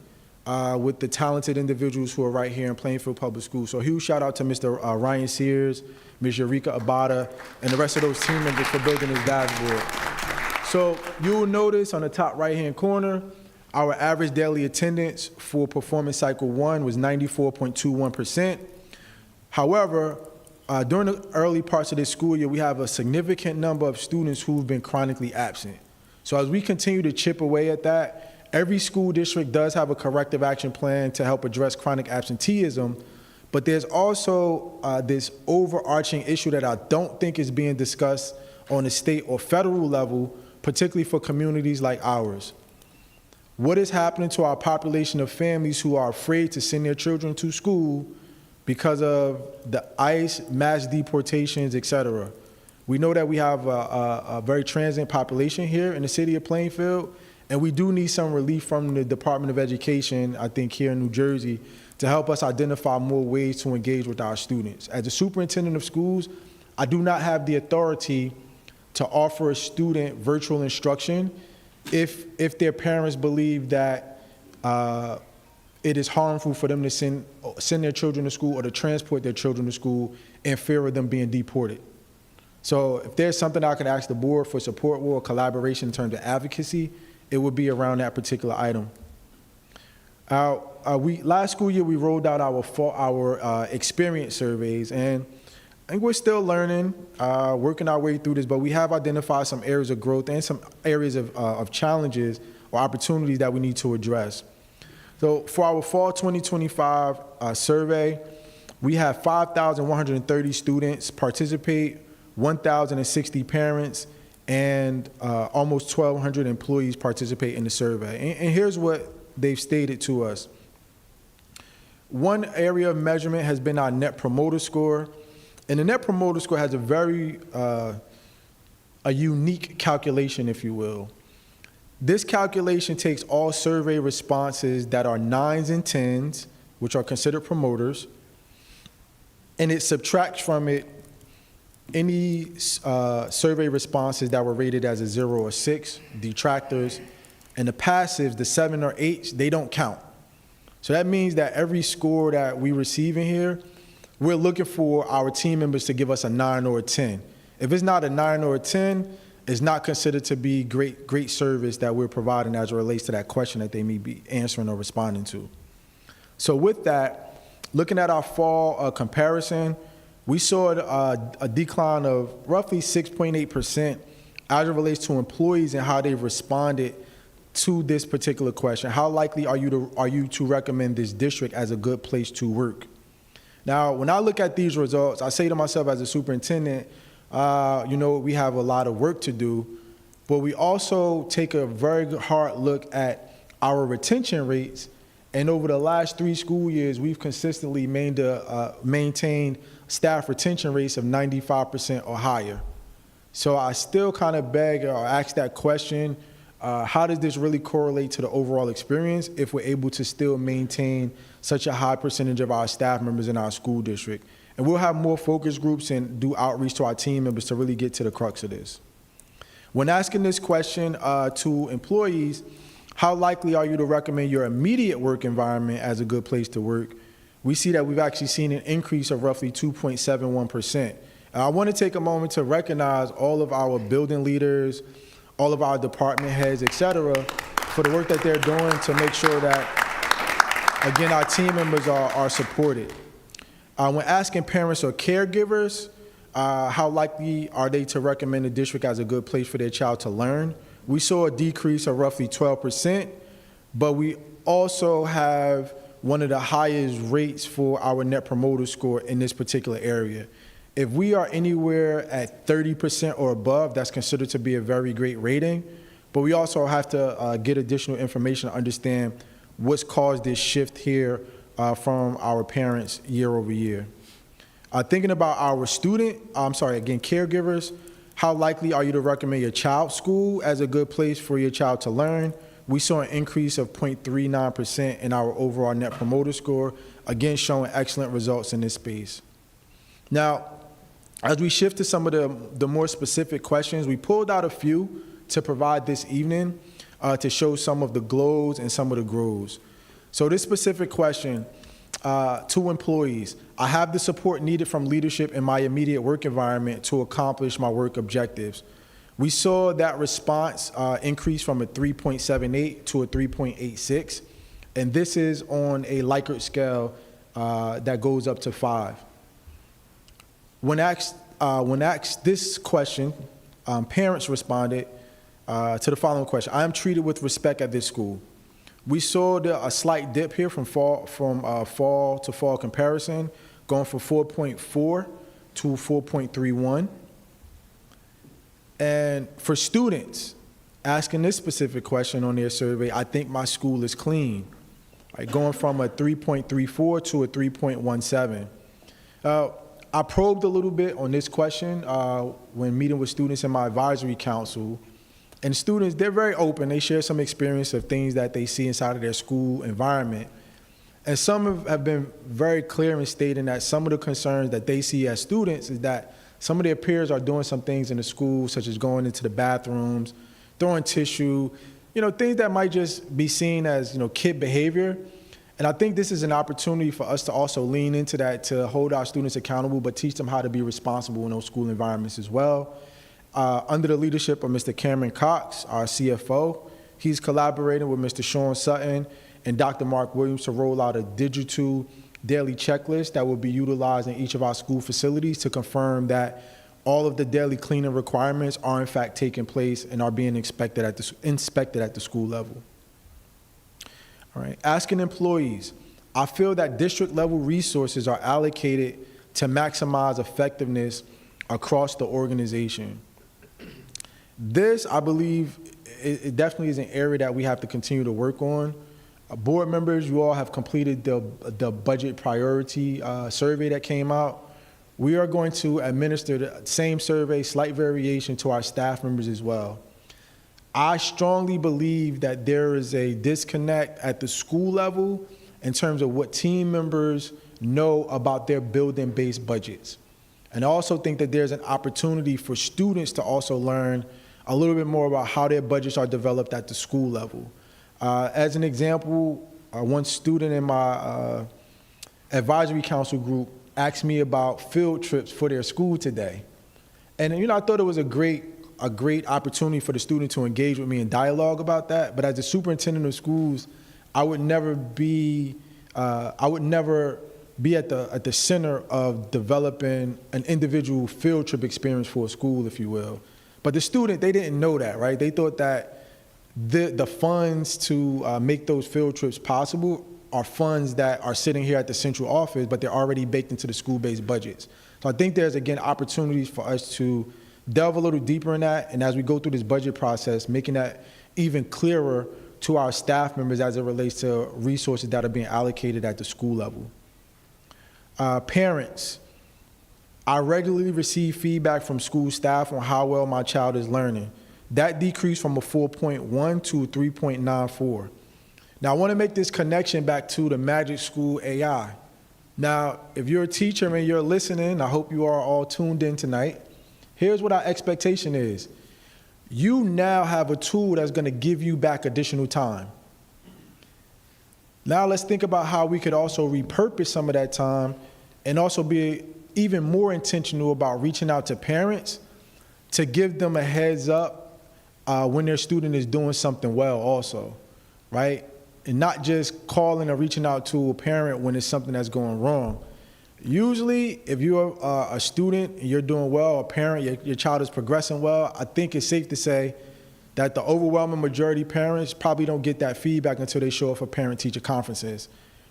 with the talented individuals who are right here in Plainfield Public Schools. So a huge shout out to Mr. Ryan Sears, Ms. Eureka Abada, and the rest of those team members for building this dashboard. So you'll notice on the top right-hand corner, our average daily attendance for performance cycle 1 was 94.21%. However, during the early parts of this school year, we have a significant number of students who've been chronically absent. So as we continue to chip away at that, every school district does have a corrective action plan to help address chronic absenteeism, but there's also this overarching issue that I don't think is being discussed on the state or federal level, particularly for communities like ours. What is happening to our population of families who are afraid to send their children to school because of the ICE, mass deportations, et cetera? We know that we have a very transient population here in the city of Plainfield, and we do need some relief from the Department of Education, I think here in New Jersey, to help us identify more ways to engage with our students. As a superintendent of schools, I do not have the authority to offer a student virtual instruction if their parents believe that it is harmful for them to send their children to school or to transport their children to school in fear of them being deported. So if there's something I could ask the board for support or collaboration in terms of advocacy, it would be around that particular item. Last school year, we rolled out our experience surveys, and I think we're still learning, working our way through this, but we have identified some areas of growth and some areas of challenges or opportunities that we need to address. So for our fall 2025 survey, we have 5,130 students participate, 1,060 parents, and almost 1,200 employees participate in the survey. And here's what they've stated to us. One area of measurement has been our Net Promoter Score. And the Net Promoter Score has a very a unique calculation, if you will. This calculation takes all survey responses that are 9s and 10s, which are considered promoters, and it subtracts from it any survey responses that were rated as a 0 or 6, detractors, and the passives, the 7 or 8s, they don't count. So that means that every score that we receive in here, we're looking for our team members to give us a 9 or a 10. If it's not a 9 or a 10, it's not considered to be great service that we're providing as it relates to that question that they may be answering or responding to. So with that, looking at our fall comparison, we saw a decline of roughly 6.8% as it relates to employees and how they've responded to this particular question. How likely are you to recommend this district as a good place to work? Now, when I look at these results, I say to myself as a superintendent, we have a lot of work to do, but we also take a very hard look at our retention rates. And over the last 3 school years, we've consistently maintained staff retention rates of 95% or higher. So I still kind of beg or ask that question, how does this really correlate to the overall experience if we're able to still maintain such a high percentage of our staff members in our school district? And we'll have more focus groups and do outreach to our team members to really get to the crux of this. When asking this question to employees, how likely are you to recommend your immediate work environment as a good place to work? We see that we've actually seen an increase of roughly 2.71%. I want to take a moment to recognize all of our building leaders, all of our department heads, et cetera, for the work that they're doing to make sure that, again, our team members are supported. When asking parents or caregivers, how likely are they to recommend the district as a good place for their child to learn? We saw a decrease of roughly 12%, but we also have one of the highest rates for our Net Promoter Score in this particular area. If we are anywhere at 30% or above, that's considered to be a very great rating. But we also have to get additional information to understand what's caused this shift here from our parents year over year. Thinking about our caregivers, how likely are you to recommend your child's school as a good place for your child to learn? We saw an increase of 0.39% in our overall Net Promoter Score, again showing excellent results in this space. Now, as we shift to some of the more specific questions, we pulled out a few to provide this evening to show some of the glows and some of the grows. So this specific question, to employees, I have the support needed from leadership in my immediate work environment to accomplish my work objectives. We saw that response increase from a 3.78 to a 3.86, and this is on a Likert scale that goes up to 5. When asked this question, parents responded to the following question: I am treated with respect at this school. We saw a slight dip here from fall to fall comparison, going from 4.4 to 4.31. And for students asking this specific question on their survey, I think my school is clean, right, going from a 3.34 to a 3.17. I probed a little bit on this question when meeting with students in my advisory council. And students, they're very open. They share some experience of things that they see inside of their school environment. And some have been very clear in stating that some of the concerns that they see as students is that some of their peers are doing some things in the school, such as going into the bathrooms, throwing tissue, things that might just be seen as, kid behavior. And I think this is an opportunity for us to also lean into that, to hold our students accountable, but teach them how to be responsible in those school environments as well. Under the leadership of Mr. Cameron Cox, our CFO, he's collaborating with Mr. Sean Sutton and Dr. Mark Williams to roll out a digital daily checklist that will be utilized in each of our school facilities to confirm that all of the daily cleaning requirements are in fact taking place and are being inspected at the school level. All right. Asking employees, I feel that district level resources are allocated to maximize effectiveness across the organization. This, I believe, it definitely is an area that we have to continue to work on. Board members, you all have completed the budget priority survey that came out. We are going to administer the same survey, slight variation, to our staff members as well. I strongly believe that there is a disconnect at the school level in terms of what team members know about their building-based budgets. And I also think that there's an opportunity for students to also learn a little bit more about how their budgets are developed at the school level. As an example, one student in my advisory council group asked me about field trips for their school today. And I thought it was a great opportunity for the student to engage with me in dialogue about that. But as the superintendent of schools, I would never be at the center of developing an individual field trip experience for a school, if you will. But the student, they didn't know that, right? They thought that the funds to make those field trips possible are funds that are sitting here at the central office, but they're already baked into the school-based budgets. So I think there's, again, opportunities for us to delve a little deeper in that, and as we go through this budget process, making that even clearer to our staff members as it relates to resources that are being allocated at the school level. Parents, I regularly receive feedback from school staff on how well my child is learning. That decreased from a 4.1 to a 3.94. Now, I want to make this connection back to the Magic School AI. Now, if you're a teacher and you're listening, I hope you are all tuned in tonight. Here's what our expectation is. You now have a tool that's going to give you back additional time. Now let's think about how we could also repurpose some of that time and also be even more intentional about reaching out to parents to give them a heads up when their student is doing something well also, right? And not just calling or reaching out to a parent when it's something that's going wrong. Usually, if you're a student and you're doing well, a parent, your child is progressing well, I think it's safe to say that the overwhelming majority of parents probably don't get that feedback until they show up for parent-teacher conferences,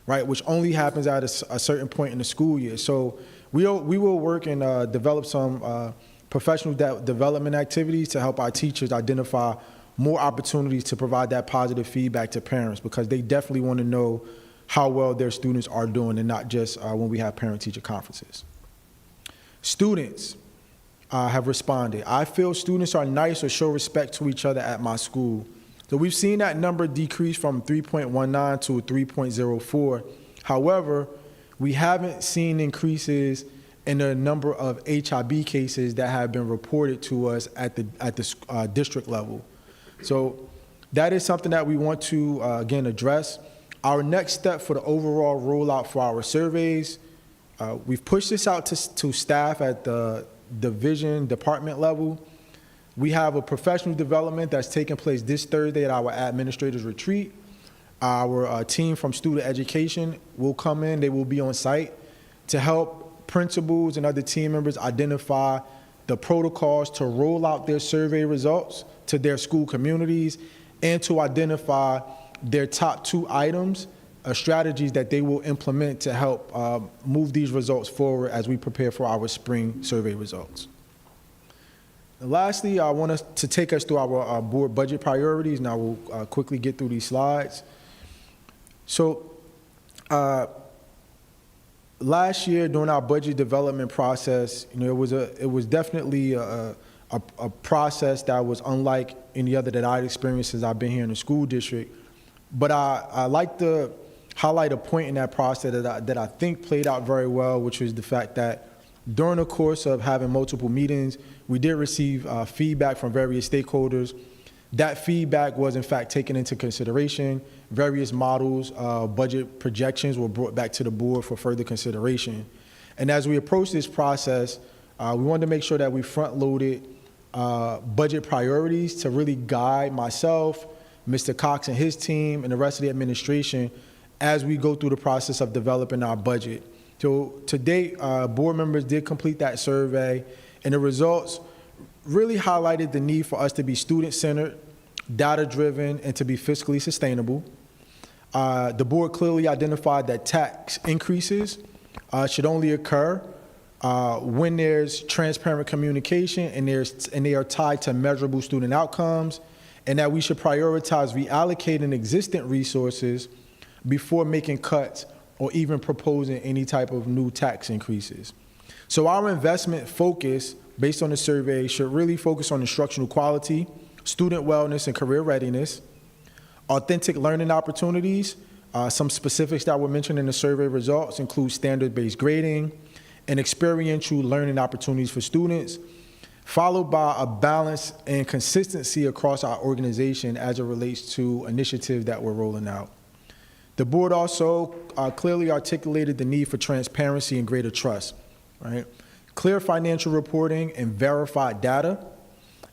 right, which only happens at a certain point in the school year. So we will work and develop some professional development activities to help our teachers identify more opportunities to provide that positive feedback to parents, because they definitely want to know how well their students are doing, and not just when we have parent-teacher conferences. Students have responded. I feel students are nice or show respect to each other at my school. So we've seen that number decrease from 3.19 to 3.04. However, we haven't seen increases in the number of HIB cases that have been reported to us at the district level. So that is something that we want to, again, address. Our next step for the overall rollout for our surveys, we've pushed this out to staff at the division department level. We have a professional development that's taking place this Thursday at our administrators retreat. Our team from student education will come in. They will be on site to help principals and other team members identify the protocols to roll out their survey results to their school communities, and to identify their top 2 items, strategies that they will implement to help move these results forward as we prepare for our spring survey results. And lastly, I want us to take us through our board budget priorities. Now we'll quickly get through these slides. So last year during our budget development process, it was definitely a process that was unlike any other that I'd experienced since I've been here in the school district. But I like to highlight a point in that process that I think played out very well, which was the fact that during the course of having multiple meetings, we did receive feedback from various stakeholders. That feedback was in fact taken into consideration. Various models, budget projections were brought back to the board for further consideration. And as we approach this process, we wanted to make sure that we front-loaded budget priorities to really guide myself, Mr. Cox and his team, and the rest of the administration as we go through the process of developing our budget. So to date, board members did complete that survey, and the results really highlighted the need for us to be student-centered, data-driven, and to be fiscally sustainable. The board clearly identified that tax increases should only occur when there's transparent communication and they are tied to measurable student outcomes, and that we should prioritize reallocating existing resources before making cuts or even proposing any type of new tax increases. So our investment focus, based on the survey, should really focus on instructional quality, student wellness and career readiness, authentic learning opportunities. Some specifics that were mentioned in the survey results include standard-based grading and experiential learning opportunities for students, followed by a balance and consistency across our organization as it relates to initiatives that we're rolling out. The board also clearly articulated the need for transparency and greater trust, right? Clear financial reporting and verified data,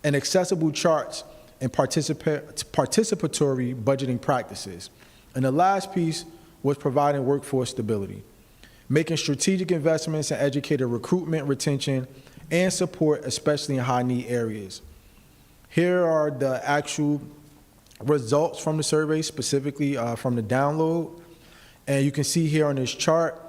and accessible charts and participatory budgeting practices. And the last piece was providing workforce stability, making strategic investments in educator recruitment, retention, and support, especially in high-need areas. Here are the actual results from the survey, specifically from the download. And you can see here on this chart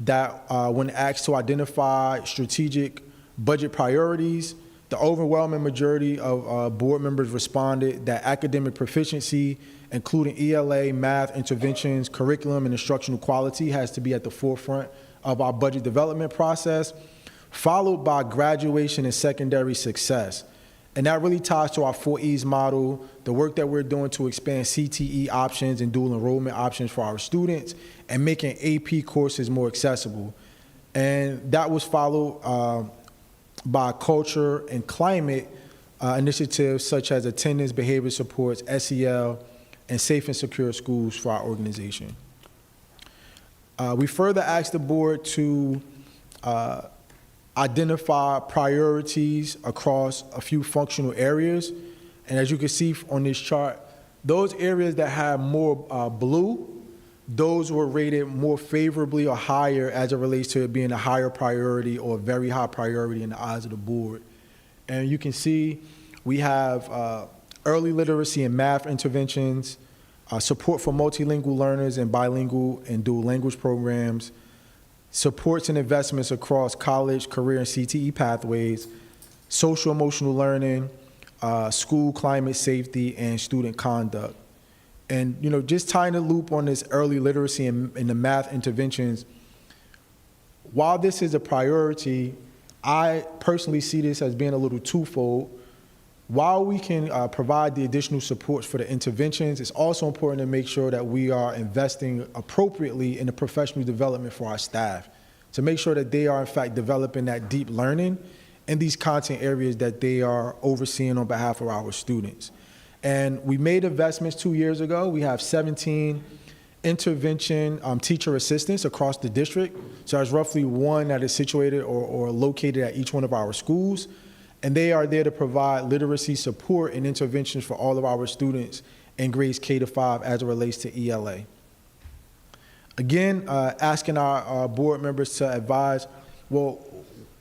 that when asked to identify strategic budget priorities, the overwhelming majority of board members responded that academic proficiency, including ELA, math, interventions, curriculum, and instructional quality, has to be at the forefront of our budget development process, followed by graduation and secondary success. And that really ties to our 4Es model, the work that we're doing to expand CTE options and dual enrollment options for our students, and making AP courses more accessible. And that was followed by culture and climate initiatives such as attendance, behavior supports, SEL, and safe and secure schools for our organization. We further asked the board to identify priorities across a few functional areas. And as you can see on this chart, those areas that have more blue, those were rated more favorably or higher as it relates to it being a higher priority or a very high priority in the eyes of the board. And you can see we have early literacy and math interventions, support for multilingual learners and bilingual and dual language programs, supports and investments across college, career, and CTE pathways, social emotional learning, school climate safety, and student conduct. And, just tying the loop on this early literacy and the math interventions, while this is a priority, I personally see this as being a little twofold. While we can provide the additional supports for the interventions, it's also important to make sure that we are investing appropriately in the professional development for our staff, to make sure that they are, in fact, developing that deep learning in these content areas that they are overseeing on behalf of our students. And we made investments 2 years ago. We have 17 intervention teacher assistants across the district. So there's roughly one that is situated or located at each one of our schools. And they are there to provide literacy support and interventions for all of our students in grades K to 5 as it relates to ELA. Again, asking our board members to advise, well,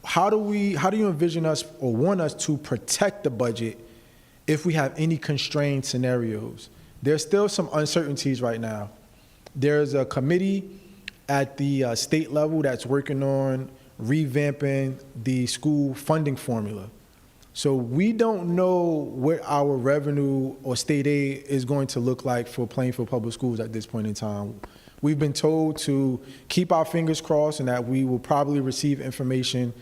how do you envision us or want us to protect the budget if we have any constrained scenarios? There's still some uncertainties right now. There's a committee at the state level that's working on revamping the school funding formula. So we don't know what our revenue or state aid is going to look like for Plainfield Public Schools at this point in time. We've been told to keep our fingers crossed and that we will probably receive information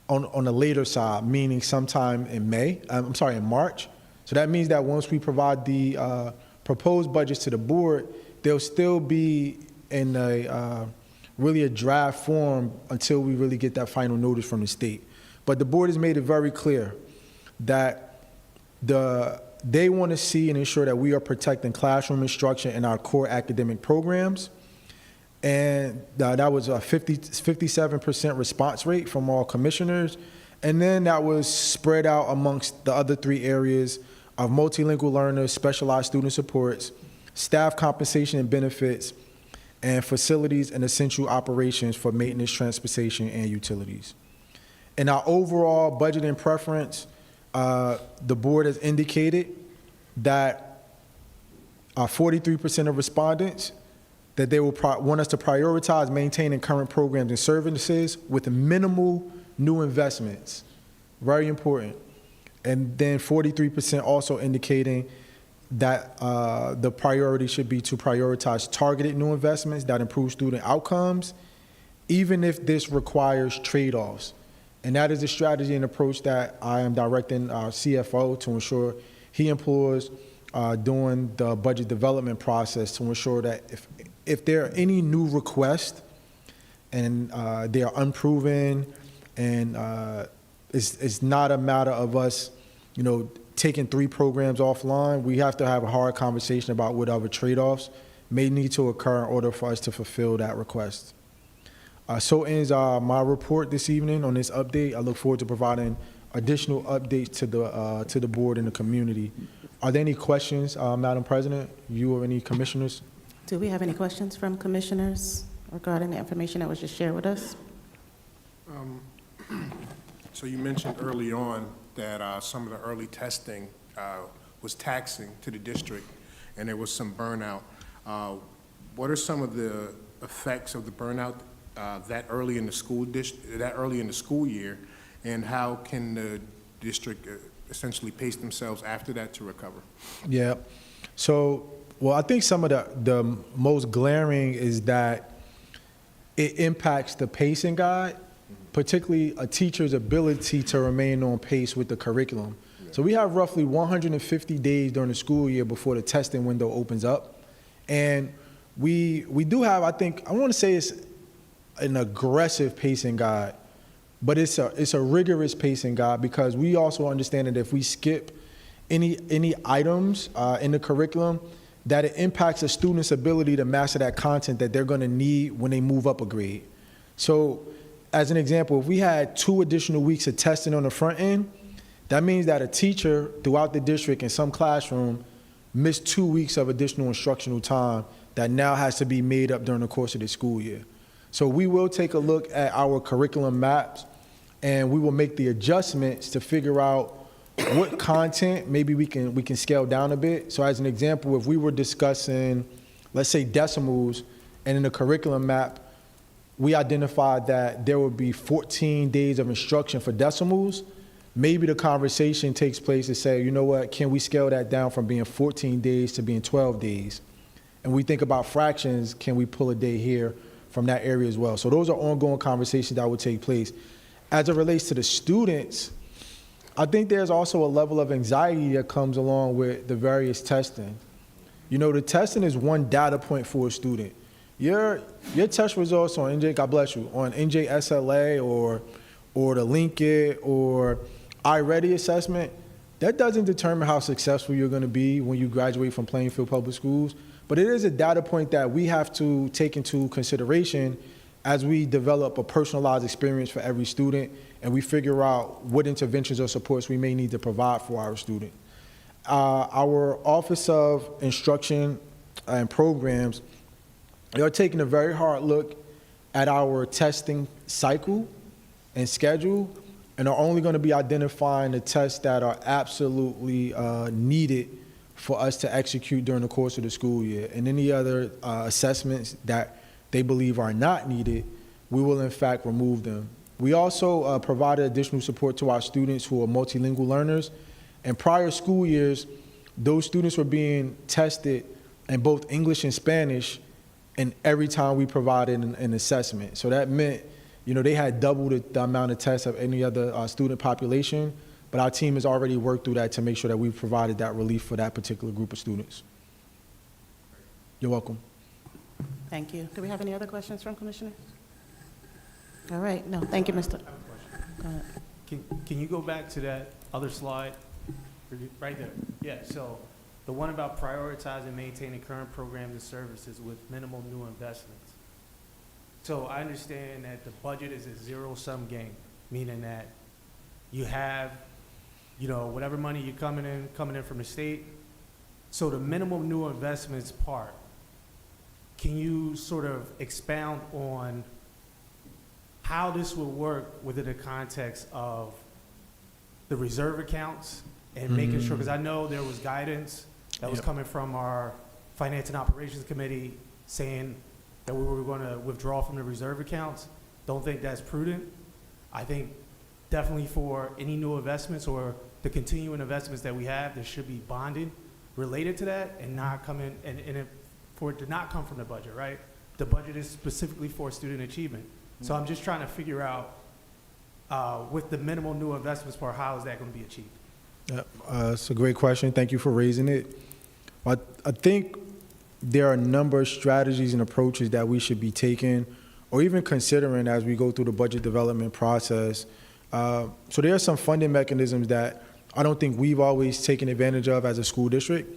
on the later side, meaning sometime in in March. So that means that once we provide the proposed budgets to the board, they'll still be in really a draft form until we really get that final notice from the state. But the board has made it very clear that they want to see and ensure that we are protecting classroom instruction in our core academic programs. And that was a 57% response rate from all commissioners. And then that was spread out amongst the other 3 areas of multilingual learners, specialized student supports, staff compensation and benefits, and facilities and essential operations for maintenance, transportation, and utilities. In our overall budgeting preference, the board has indicated that 43% of respondents that they will want us to prioritize maintaining current programs and services with minimal new investments. Very important. And then 43% also indicating that the priority should be to prioritize targeted new investments that improve student outcomes, even if this requires trade-offs. And that is the strategy and approach that I am directing our CFO to ensure he employs during the budget development process, to ensure that if there are any new requests and they are unproven and it's not a matter of us, taking 3 programs offline, we have to have a hard conversation about what other trade-offs may need to occur in order for us to fulfill that request. So ends my report this evening on this update. I look forward to providing additional updates to the board and the community. Are there any questions, Madam President, you or any commissioners? Do we have any questions from commissioners regarding the information that was just shared with us? So you mentioned early on that some of the early testing was taxing to the district, and there was some burnout. What are some of the effects of the burnout that early in the school year, and how can the district essentially pace themselves after that to recover? Yeah. So, well, I think some of the most glaring is that it impacts the pacing guide, particularly a teacher's ability to remain on pace with the curriculum. Yeah. So we have roughly 150 days during the school year before the testing window opens up. And we do have, I want to say it's an aggressive pacing guide, but it's a rigorous pacing guide, because we also understand that if we skip any items in the curriculum, that it impacts a student's ability to master that content that they're going to need when they move up a grade. So as an example, if we had 2 additional weeks of testing on the front end, that means that a teacher throughout the district in some classroom missed 2 weeks of additional instructional time that now has to be made up during the course of the school year. So we will take a look at our curriculum maps, and we will make the adjustments to figure out what content maybe we can scale down a bit. So as an example, if we were discussing, let's say, decimals, and in the curriculum map, we identified that there would be 14 days of instruction for decimals, maybe the conversation takes place to say, you know what, can we scale that down from being 14 days to being 12 days? And we think about fractions, can we pull a day here from that area as well? So those are ongoing conversations that would take place. As it relates to the students, I think there's also a level of anxiety that comes along with the various testing. You know, the testing is one data point for a student. Your test results on NJ, God bless you, on NJ SLA or the Linkit or iReady assessment, that doesn't determine how successful you're going to be when you graduate from Plainfield Public Schools. But it is a data point that we have to take into consideration as we develop a personalized experience for every student and we figure out what interventions or supports we may need to provide for our student. Our Office of Instruction and Programs, they're taking a very hard look at our testing cycle and schedule, and are only going to be identifying the tests that are absolutely needed for us to execute during the course of the school year. And any other assessments that they believe are not needed, we will in fact remove them. We also provided additional support to our students who are multilingual learners. In prior school years, those students were being tested in both English and Spanish, and every time we provided an assessment. So that meant, you know, they had double the amount of tests of any other student population, but our team has already worked through that to make sure that we've provided that relief for that particular group of students. You're welcome. Thank you. Do we have any other questions from commissioners? All right, no, thank you, Mr. Go ahead. Can you go back to that other slide? Right there. Yeah, so the one about prioritizing maintaining current programs and services with minimal new investments. So I understand that the budget is a zero-sum game, meaning that you have, you know, whatever money you're coming in from the state. So the minimum new investments part, can you sort of expound on how this will work within the context of the reserve accounts and making sure, because I know there was guidance that was coming from our Finance and Operations Committee saying that we were going to withdraw from the reserve accounts. Don't think that's prudent. I think definitely for any new investments or the continuing investments that we have, there should be bonding related to that and not come in, for it to not come from the budget, right? The budget is specifically for student achievement. So I'm just trying to figure out with the minimal new investments part, how is that going to be achieved? It's a great question. Thank you for raising it. I think there are a number of strategies and approaches that we should be taking or even considering as we go through the budget development process. So there are some funding mechanisms that I don't think we've always taken advantage of as a school district.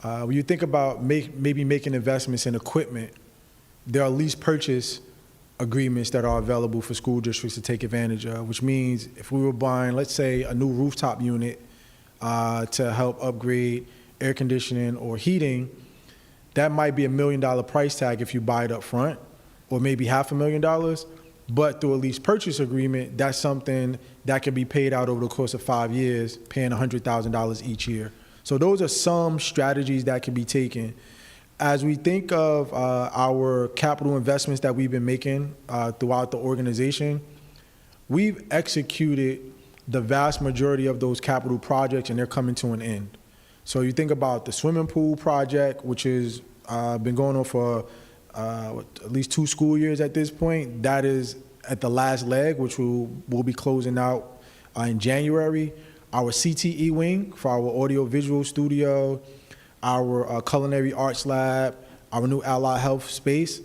When you think about maybe making investments in equipment, there are lease purchase agreements that are available for school districts to take advantage of, which means if we were buying, let's say, a new rooftop unit to help upgrade air conditioning or heating, that might be $1 million price tag if you buy it up front, or maybe $500,000. But through a lease purchase agreement, that's something that can be paid out over the course of 5 years, paying $100,000 each year. So those are some strategies that can be taken. As we think of our capital investments that we've been making throughout the organization, we've executed the vast majority of those capital projects, and they're coming to an end. So you think about the swimming pool project, which has been going on for at least 2 school years at this point. That is at the last leg, which we'll be closing out in January. Our CTE wing for our audio-visual studio, our culinary arts lab, our new allied health space,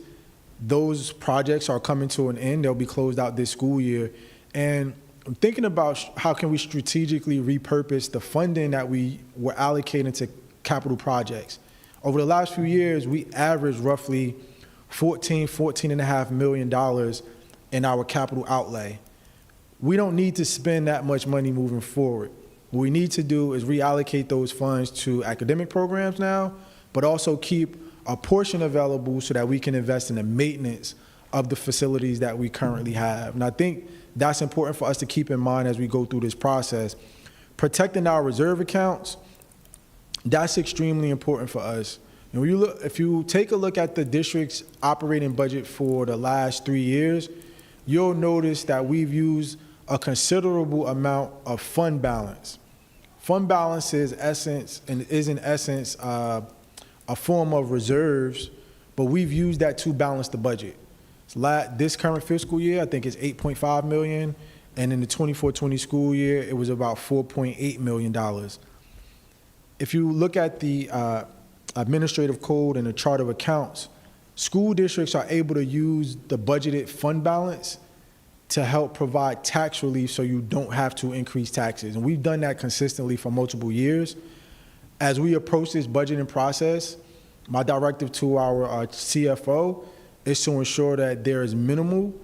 those projects are coming to an end. They'll be closed out this school year. And I'm thinking about how can we strategically repurpose the funding that we were allocating to capital projects. Over the last few years, we averaged roughly $14.5 million in our capital outlay. We don't need to spend that much money moving forward. What we need to do is reallocate those funds to academic programs now, but also keep a portion available so that we can invest in the maintenance of the facilities that we currently have. And I think that's important for us to keep in mind as we go through this process. protecting our reserve accounts, that's extremely important for us. And when you look, if you take a look at the district's operating budget for the last 3 years, you'll notice that we've used a considerable amount of fund balance. Fund balance is in essence a form of reserves, but we've used that to balance the budget. This current fiscal year, I think it's $8.5 million, and in the 24-20 school year, it was about $4.8 million. If you look at the administrative code and the chart of accounts, school districts are able to use the budgeted fund balance to help provide tax relief so you don't have to increase taxes. And we've done that consistently for multiple years. As we approach this budgeting process, my directive to our CFO is to ensure that there is minimal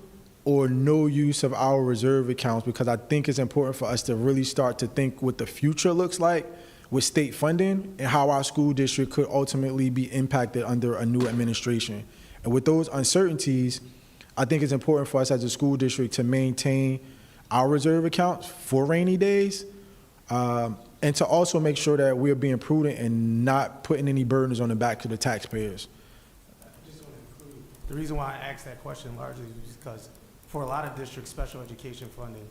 or no use of our reserve accounts, because I think it's important for us to really start to think what the future looks like with state funding and how our school district could ultimately be impacted under a new administration. And with those uncertainties, I think it's important for us as a school district to maintain our reserve accounts for rainy days, and to also make sure that we're being prudent and not putting any burdens on the back of the taxpayers. The reason why I asked that question largely is because for a lot of districts, special education funding,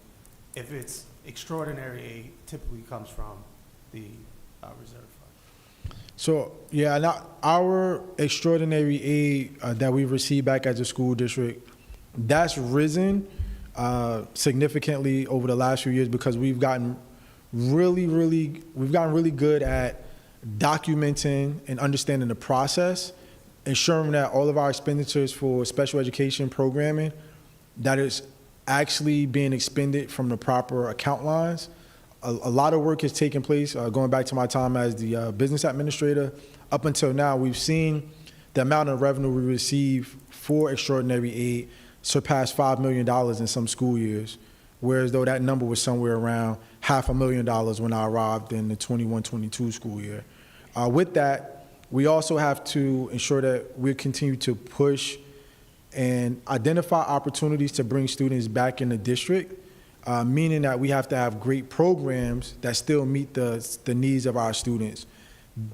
if it's extraordinary aid, typically comes from the reserve fund. So, yeah, now our extraordinary aid that we receive back as a school district, that's risen significantly over the last few years because we've gotten really good at documenting and understanding the process, ensuring that all of our expenditures for special education programming, that is actually being expended from the proper account lines. A lot of work has taken place, going back to my time as the business administrator. Up until now, we've seen the amount of revenue we receive for extraordinary aid surpass $5 million in some school years, whereas though that number was somewhere around $500,000 when I arrived in the 21-22 school year. With that, we also have to ensure that we continue to push and identify opportunities to bring students back in the district, meaning that we have to have great programs that still meet the needs of our students.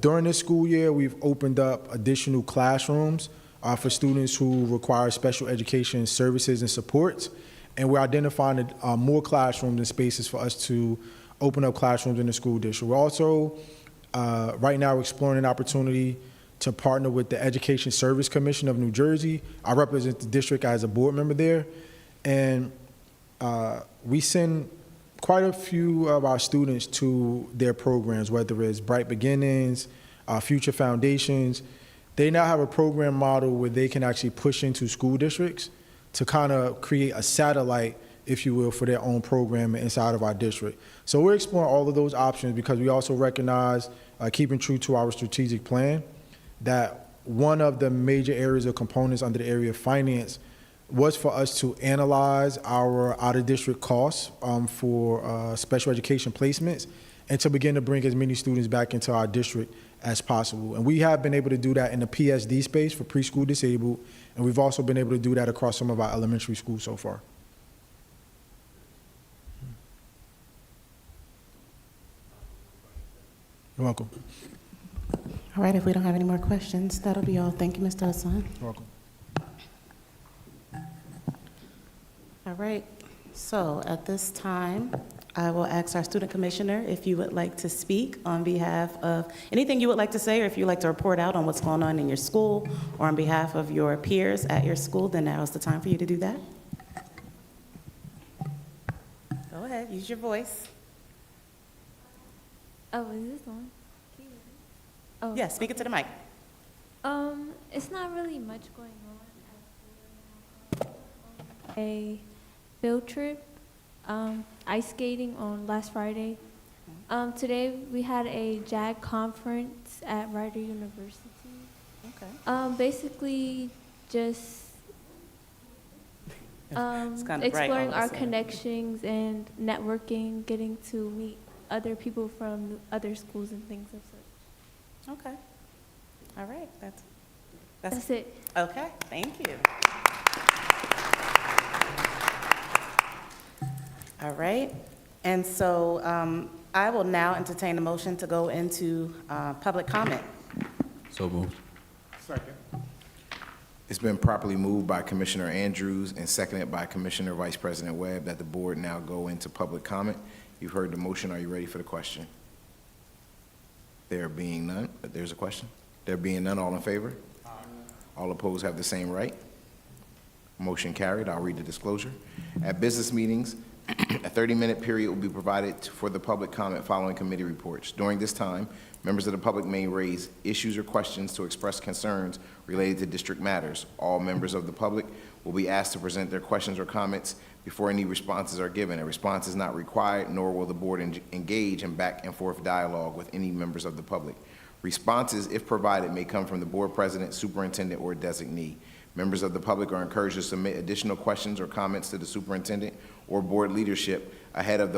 During this school year, we've opened up additional classrooms for students who require special education services and supports, and we're identifying more classrooms and spaces for us to open up classrooms in the school district. We're also, right now, exploring an opportunity to partner with the Education Service Commission of New Jersey. I represent the district as a board member there, and we send quite a few of our students to their programs, whether it's Bright Beginnings, Future Foundations. They now have a program model where they can actually push into school districts to kind of create a satellite, if you will, for their own program inside of our district. So we're exploring all of those options because we also recognize, keeping true to our strategic plan, that one of the major areas or components under the area of finance was for us to analyze our out-of-district costs for special education placements and to begin to bring as many students back into our district as possible. And we have been able to do that in the PSD space for preschool disabled, and we've also been able to do that across some of our elementary schools so far. You're welcome. All right, if we don't have any more questions, that'll be all. Thank you, Mr. Hassan. You're welcome. All right, so at this time, I will ask our student commissioner if you would like to speak on behalf of anything you would like to say, or if you'd like to report out on what's going on in your school or on behalf of your peers at your school, then now is the time for you to do that. Go ahead, use your voice. Oh, is this on? Oh, Yes, speak it to the mic. It's not really much going on. A field trip, ice skating on last Friday. Today we had a JAG conference at Rider University. Okay. Basically just It's kind of bright exploring all of a our sudden. connections and networking, getting to meet other people from other schools and things of such. Okay. All right, That's it. okay, thank you. All right, and so I will now entertain a motion to go into public comment. So moved. Second. It's been properly moved by Commissioner Andrews and seconded by Commissioner Vice President Webb that the board now go into public comment. You've heard the motion. Are you ready for the question? There being none, there's a question. There being none, all in favor? Aye. All opposed have the same right. Motion carried. I'll read the disclosure. At business meetings, a 30-minute period will be provided for the public comment following committee reports. During this time, members of the public may raise issues or questions to express concerns related to district matters. All members of the public will be asked to present their questions or comments before any responses are given. A response is not required, nor will the board engage in back and forth dialogue with any members of the public. Responses, if provided, may come from the board president, superintendent, or designee. Members of the public are encouraged to submit additional questions or comments to the superintendent or board leadership ahead of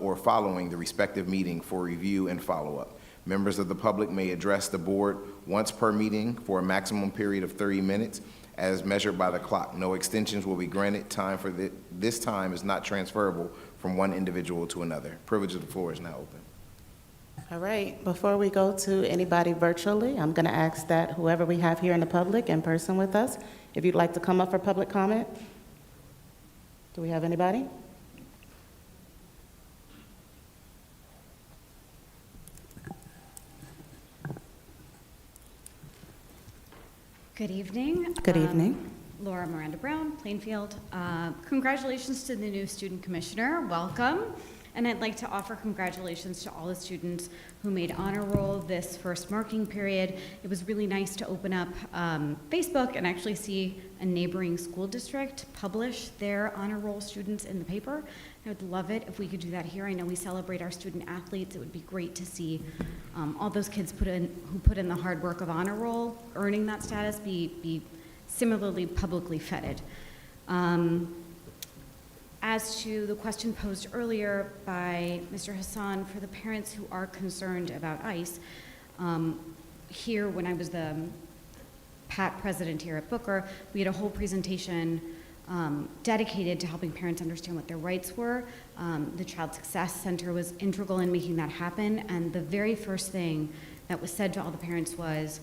or following the respective meeting for review and follow-up. Members of the public may address the board once per meeting for a maximum period of 30 minutes as measured by the clock. No extensions will be granted. Time for this time is not transferable from one individual to another. Privilege of the floor is now open. All right, before we go to anybody virtually, I'm going to ask that whoever we have here in the public in person with us, if you'd like to come up for public comment. Do we have anybody? Good evening. Good evening. Laura Miranda Brown, Plainfield. Congratulations to the new student commissioner. Welcome. And I'd like to offer congratulations to all the students who made honor roll this first marking period. It was really nice to open up Facebook and actually see a neighboring school district publish their honor roll students in the paper. I would love it if we could do that here. I know we celebrate our student athletes. It would be great to see all those kids who put in the hard work of honor roll, earning that status, be similarly publicly feted. As to the question posed earlier by Mr. Hassan, for the parents who are concerned about ICE, here when I was the PAT president here at Booker, we had a whole presentation dedicated to helping parents understand what their rights were. The Child Success Center was integral in making that happen, and the very first thing that was said to all the parents was,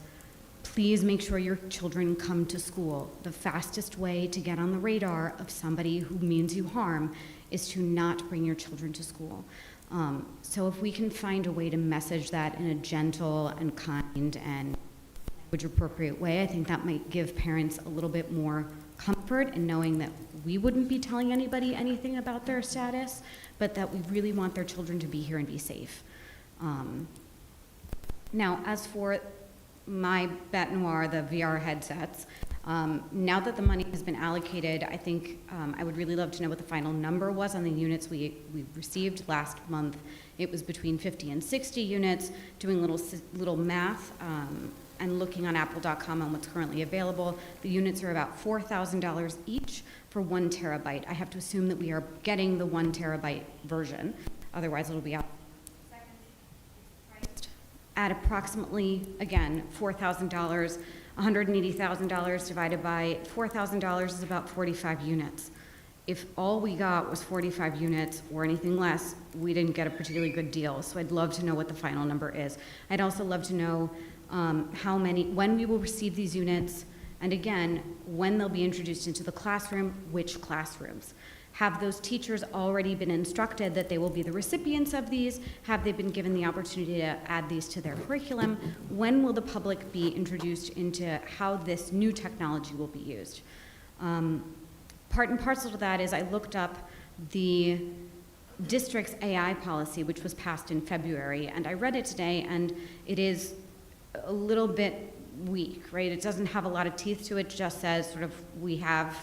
please make sure your children come to school. The fastest way to get on the radar of somebody who means you harm is to not bring your children to school. So if we can find a way to message that in a gentle and kind and language-appropriate way, I think that might give parents a little bit more comfort in knowing that we wouldn't be telling anybody anything about their status, but that we really want their children to be here and be safe. Now, as for my bête noire, the VR headsets, now that the money has been allocated, I think I would really love to know what the final number was on the units we received last month. It was between 50 and 60 units. Doing little math and looking on apple.com on what's currently available, the units are about $4,000 each for 1 terabyte. I have to assume that we are getting the 1 terabyte version, otherwise it'll be out at approximately, again, $4,000, $180,000 divided by $4,000 is about 45 units. If all we got was 45 units or anything less, we didn't get a particularly good deal. So I'd love to know what the final number is. I'd also love to know when we will receive these units, and again, when they'll be introduced into the classroom, which classrooms. Have those teachers already been instructed that they will be the recipients of these? Have they been given the opportunity to add these to their curriculum? When will the public be introduced into how this new technology will be used? Part and parcel to that is I looked up the district's AI policy, which was passed in February, and I read it today, and it is a little bit weak, right? It doesn't have a lot of teeth to it, just says sort of we have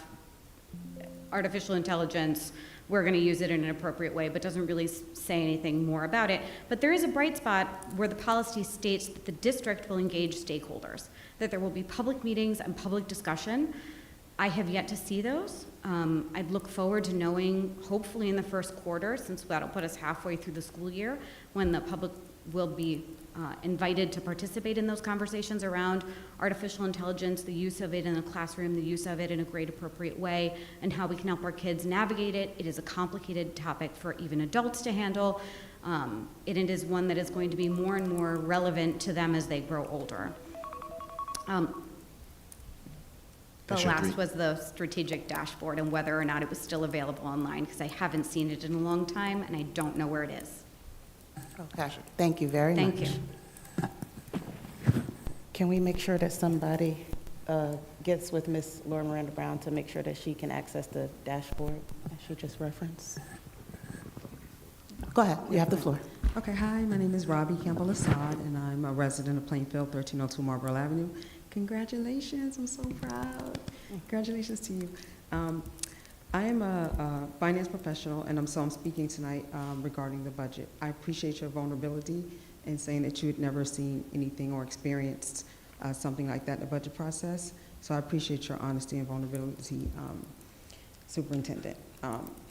artificial intelligence, we're going to use it in an appropriate way, but doesn't really say anything more about it. But there is a bright spot where the policy states that the district will engage stakeholders, that there will be public meetings and public discussion. I have yet to see those. I'd look forward to knowing, hopefully in the first quarter, since that'll put us halfway through the school year, when the public will be invited to participate in those conversations around artificial intelligence, the use of it in the classroom, the use of it in a grade appropriate way, and how we can help our kids navigate it. It is a complicated topic for even adults to handle. It is one that is going to be more and more relevant to them as they grow older. The Question last three. was the strategic dashboard and whether or not it was still available online, because I haven't seen it in a long time and I don't know where it is. Okay, thank you very much. Thank you. Can we make sure that somebody gets with Ms. Laura Miranda Brown to make sure that she can access the dashboard that she just referenced? Go ahead, you have the floor. Okay, hi, my name is Robbie Campbell Assad, and I'm a resident of Plainfield, 1302 Marlborough Avenue. Congratulations, I'm so proud. Congratulations to you. I am a finance professional, and I'm speaking tonight regarding the budget. I appreciate your vulnerability in saying that you had never seen anything or experienced something like that in the budget process. So I appreciate your honesty and vulnerability, Superintendent.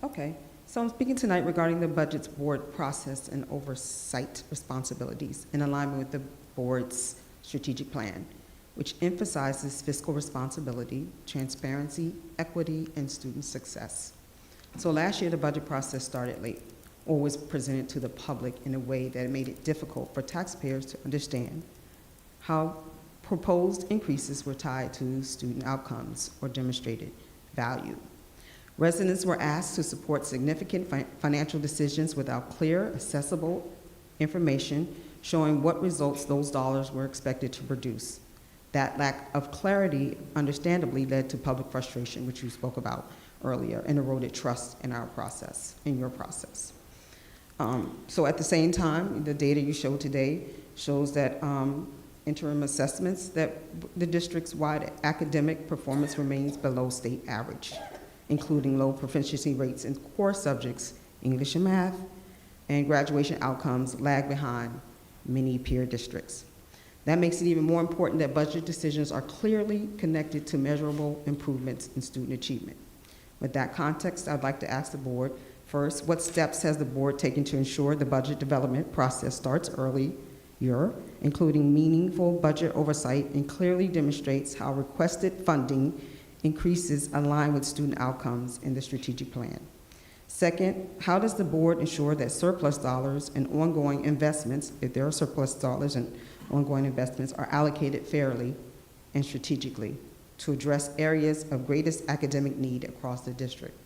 Okay. So I'm speaking tonight regarding the Budgets Board process and oversight responsibilities in alignment with the Board's strategic plan, which emphasizes fiscal responsibility, transparency, equity, and student success. So last year, the budget process started late or was presented to the public in a way that made it difficult for taxpayers to understand how proposed increases were tied to student outcomes or demonstrated value. Residents were asked to support significant financial decisions without clear, accessible information showing what results those dollars were expected to produce. That lack of clarity, understandably, led to public frustration, which you spoke about earlier, and eroded trust in our process, in your process. So at the same time, the data you showed today shows that interim assessments that the district's wide academic performance remains below state average, including low proficiency rates in core subjects, English and math, and graduation outcomes lag behind many peer districts. That makes it even more important that budget decisions are clearly connected to measurable improvements in student achievement. With that context, I'd like to ask the board, first, what steps has the board taken to ensure the budget development process starts earlier, including meaningful budget oversight, and clearly demonstrates how requested funding increases align with student outcomes in the strategic plan? Second, how does the board ensure that surplus dollars and ongoing investments, if there are surplus dollars and ongoing investments, are allocated fairly and strategically to address areas of greatest academic need across the district?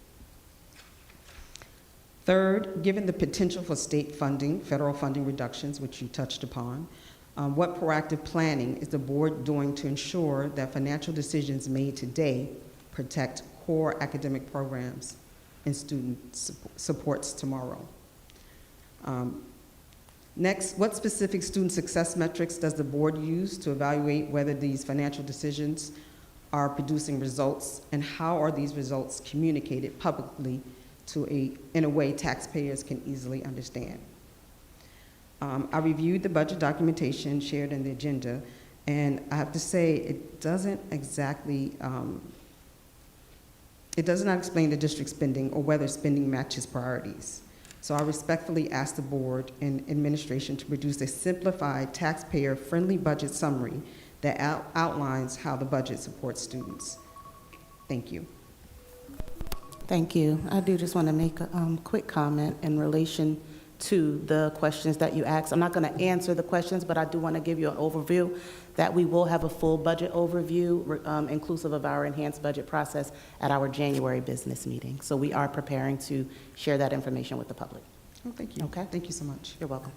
Third, given the potential for state funding, federal funding reductions, which you touched upon, what proactive planning is the board doing to ensure that financial decisions made today protect core academic programs and student supports tomorrow? Next, what specific student success metrics does the board use to evaluate whether these financial decisions are producing results, and how are these results communicated publicly in a way taxpayers can easily understand? I reviewed the budget documentation shared in the agenda, and I have to say it does not explain the district spending or whether spending matches priorities. So I respectfully ask the board and administration to produce a simplified, taxpayer-friendly budget summary that outlines how the budget supports students. Thank you. Thank you. I do just want to make a quick comment in relation to the questions that you asked. I'm not going to answer the questions, but I do want to give you an overview that we will have a full budget overview, inclusive of our enhanced budget process, at our January business meeting. So we are preparing to share that information with the public. Oh, thank you. Okay. Thank you so much. You're welcome.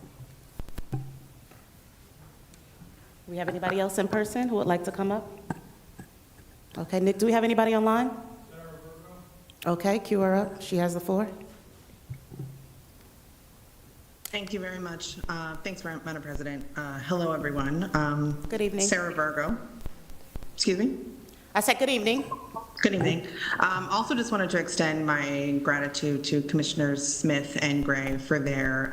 Do we have anybody else in person who would like to come up? Okay, Nick, do we have anybody online? Okay, cue her up. She has the floor. Thank you very much. Thanks, Madam President. Hello, everyone. Good evening. Sarah Virgo. Excuse me? I said good evening. Good evening. Also just wanted to extend my gratitude to Commissioners Smith and Gray for their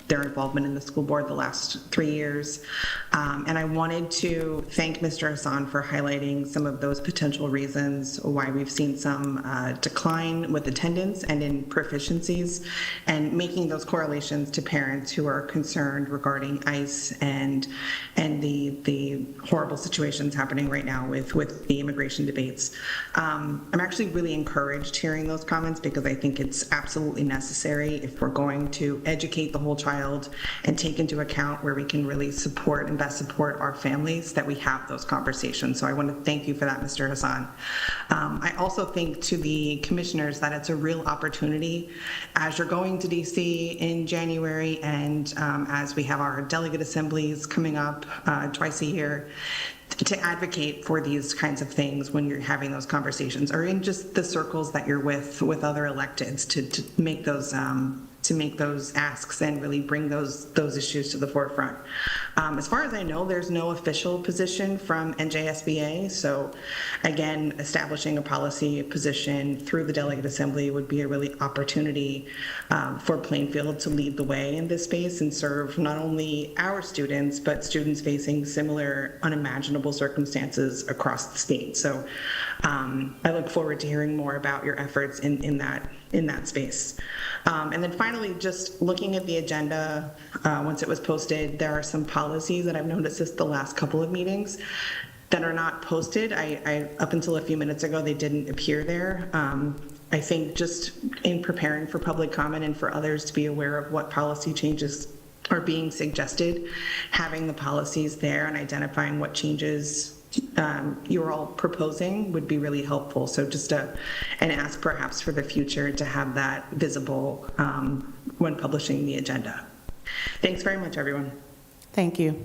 their involvement in the school board the last 3 years. And I wanted to thank Mr. Hassan for highlighting some of those potential reasons why we've seen some decline with attendance and in proficiencies, and making those correlations to parents who are concerned regarding ICE and the horrible situations happening right now with the immigration debates. I'm actually really encouraged hearing those comments because I think it's absolutely necessary if we're going to educate the whole child and take into account where we can really support and best support our families, that we have those conversations. So I want to thank you for that, Mr. Hassan. I also think to the commissioners that it's a real opportunity as you're going to DC in January, and as we have our delegate assemblies coming up twice a year, to advocate for these kinds of things when you're having those conversations, or in just the circles that you're with other electeds, to make those asks and really bring those issues to the forefront. As far as I know, there's no official position from NJSBA, so again, establishing a policy position through the delegate assembly would be a really opportunity for Plainfield to lead the way in this space and serve not only our students, but students facing similar unimaginable circumstances across the state. So I look forward to hearing more about your efforts in that space. And then finally, just looking at the agenda, once it was posted, there are some policies that I've noticed since the last couple of meetings that are not posted. Up until a few minutes ago, they didn't appear there. I think just in preparing for public comment and for others to be aware of what policy changes are being suggested, having the policies there and identifying what changes you're all proposing would be really helpful. So just an ask perhaps for the future to have that visible when publishing the agenda. Thanks very much, everyone. Thank you.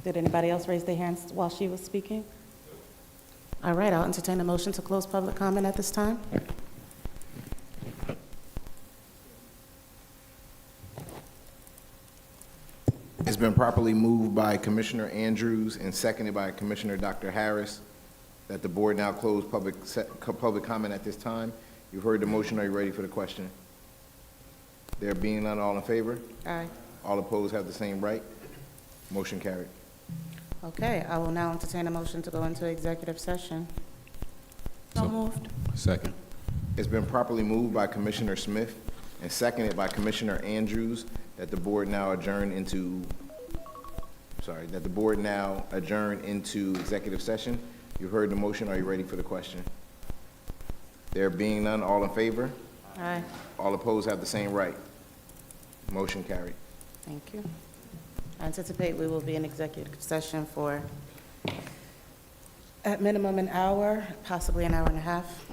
Did anybody else raise their hands while she was speaking? All right, I'll entertain a motion to close public comment at this time. It's been properly moved by Commissioner Andrews and seconded by Commissioner Dr. Harris that the board now close public comment at this time. You've heard the motion. Are you ready for the question? There being none, all in favor? Aye. All opposed have the same right. Motion carried. Okay, I will now entertain a motion to go into executive session. So moved. Second. It's been properly moved by Commissioner Smith and seconded by Commissioner Andrews that the board now adjourn into executive session. You've heard the motion. Are you ready for the question? There being none, all in favor? Aye. All opposed have the same right. Motion carried. Thank you. I anticipate we will be in executive session for, at minimum, an hour, possibly an hour and a half.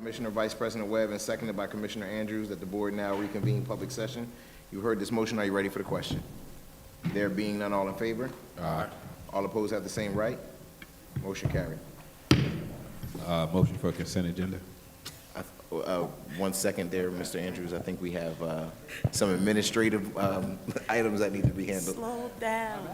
Commissioner Vice President Webb and seconded by Commissioner Andrews that the board now reconvene public session. You heard this motion. Are you ready for the question? There being none, all in favor? Aye. All opposed have the same right? Motion carried. Motion for consent agenda. 1 second there, Mr. Andrews. I think we have some administrative items that need to be handled. Slow down.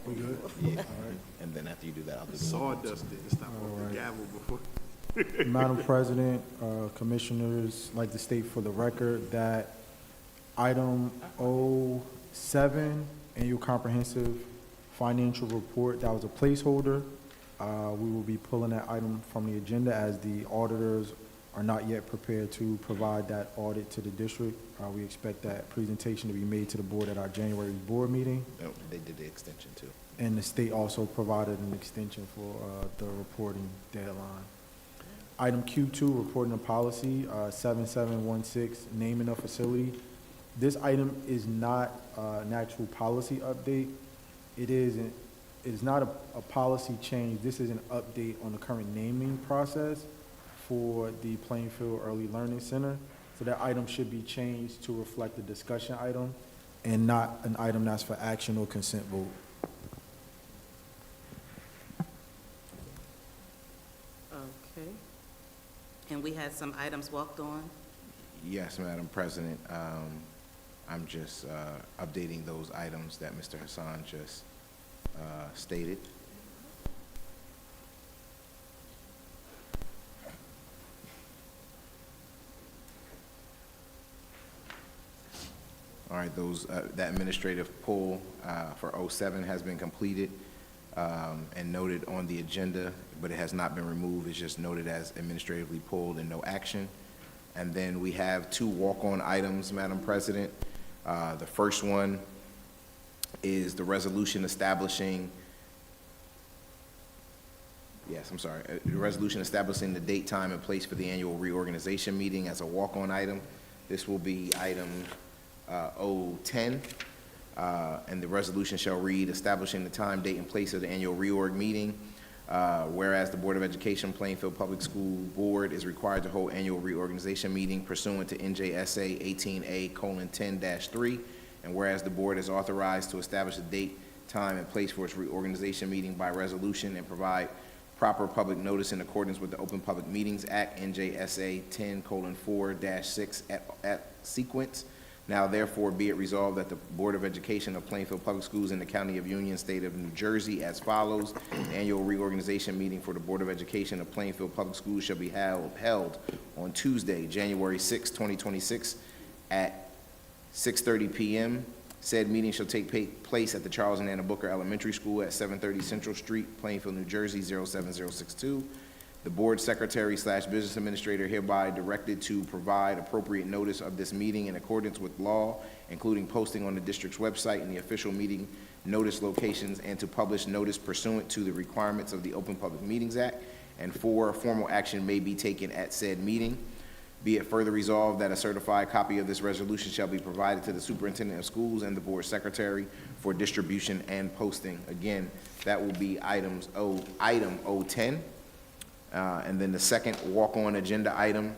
We good? Yeah. And then after you do that, I'll do the Sawdust didn't stop off the gavel before. Madam President, Commissioners, I'd like to state for the record that item 07, Annual Comprehensive Financial Report, that was a placeholder. We will be pulling that item from the agenda as the auditors are not yet prepared to provide that audit to the district. We expect that presentation to be made to the board at our January board meeting. No, they did the extension too. And the state also provided an extension for the reporting deadline. Item Q2, reporting of policy, 7716, naming of facility. This item is not an actual policy update. It is not a policy change. This is an update on the current naming process for the Plainfield Early Learning Center. So that item should be changed to reflect the discussion item and not an item that's for action or consent vote. Okay. And we had some items walked on. Yes, Madam President. I'm just updating those items that Mr. Hassan just stated. All right, that administrative pull for 07 has been completed and noted on the agenda, but it has not been removed. It's just noted as administratively pulled and no action. And then we have 2 walk-on items, Madam President. The first one is the resolution establishing, the resolution establishing the date, time, and place for the annual reorganization meeting as a walk-on item. This will be item 010, and the resolution shall read, establishing the time, date, and place of the annual reorg meeting. Whereas the Board of Education Plainfield Public School Board is required to hold annual reorganization meeting pursuant to NJSA 18A:10-3, and whereas the board is authorized to establish a date, time, and place for its reorganization meeting by resolution and provide proper public notice in accordance with the Open Public Meetings Act, NJSA 10:4-6 at sequence. Now therefore be it resolved that the Board of Education of Plainfield Public Schools in the County of Union, State of New Jersey as follows. The annual reorganization meeting for the Board of Education of Plainfield Public Schools shall be held on Tuesday, January 6, 2026 at 6:30 p.m. Said meeting shall take place at the Charles and Anna Booker Elementary School at 730 Central Street, Plainfield, New Jersey, 07062. The board secretary / business administrator hereby directed to provide appropriate notice of this meeting in accordance with law, including posting on the district's website and the official meeting notice locations, and to publish notice pursuant to the requirements of the Open Public Meetings Act. And 4, formal action may be taken at said meeting. Be it further resolved that a certified copy of this resolution shall be provided to the superintendent of schools and the board secretary for distribution and posting. Again, that will be item 010. And then the second walk-on agenda item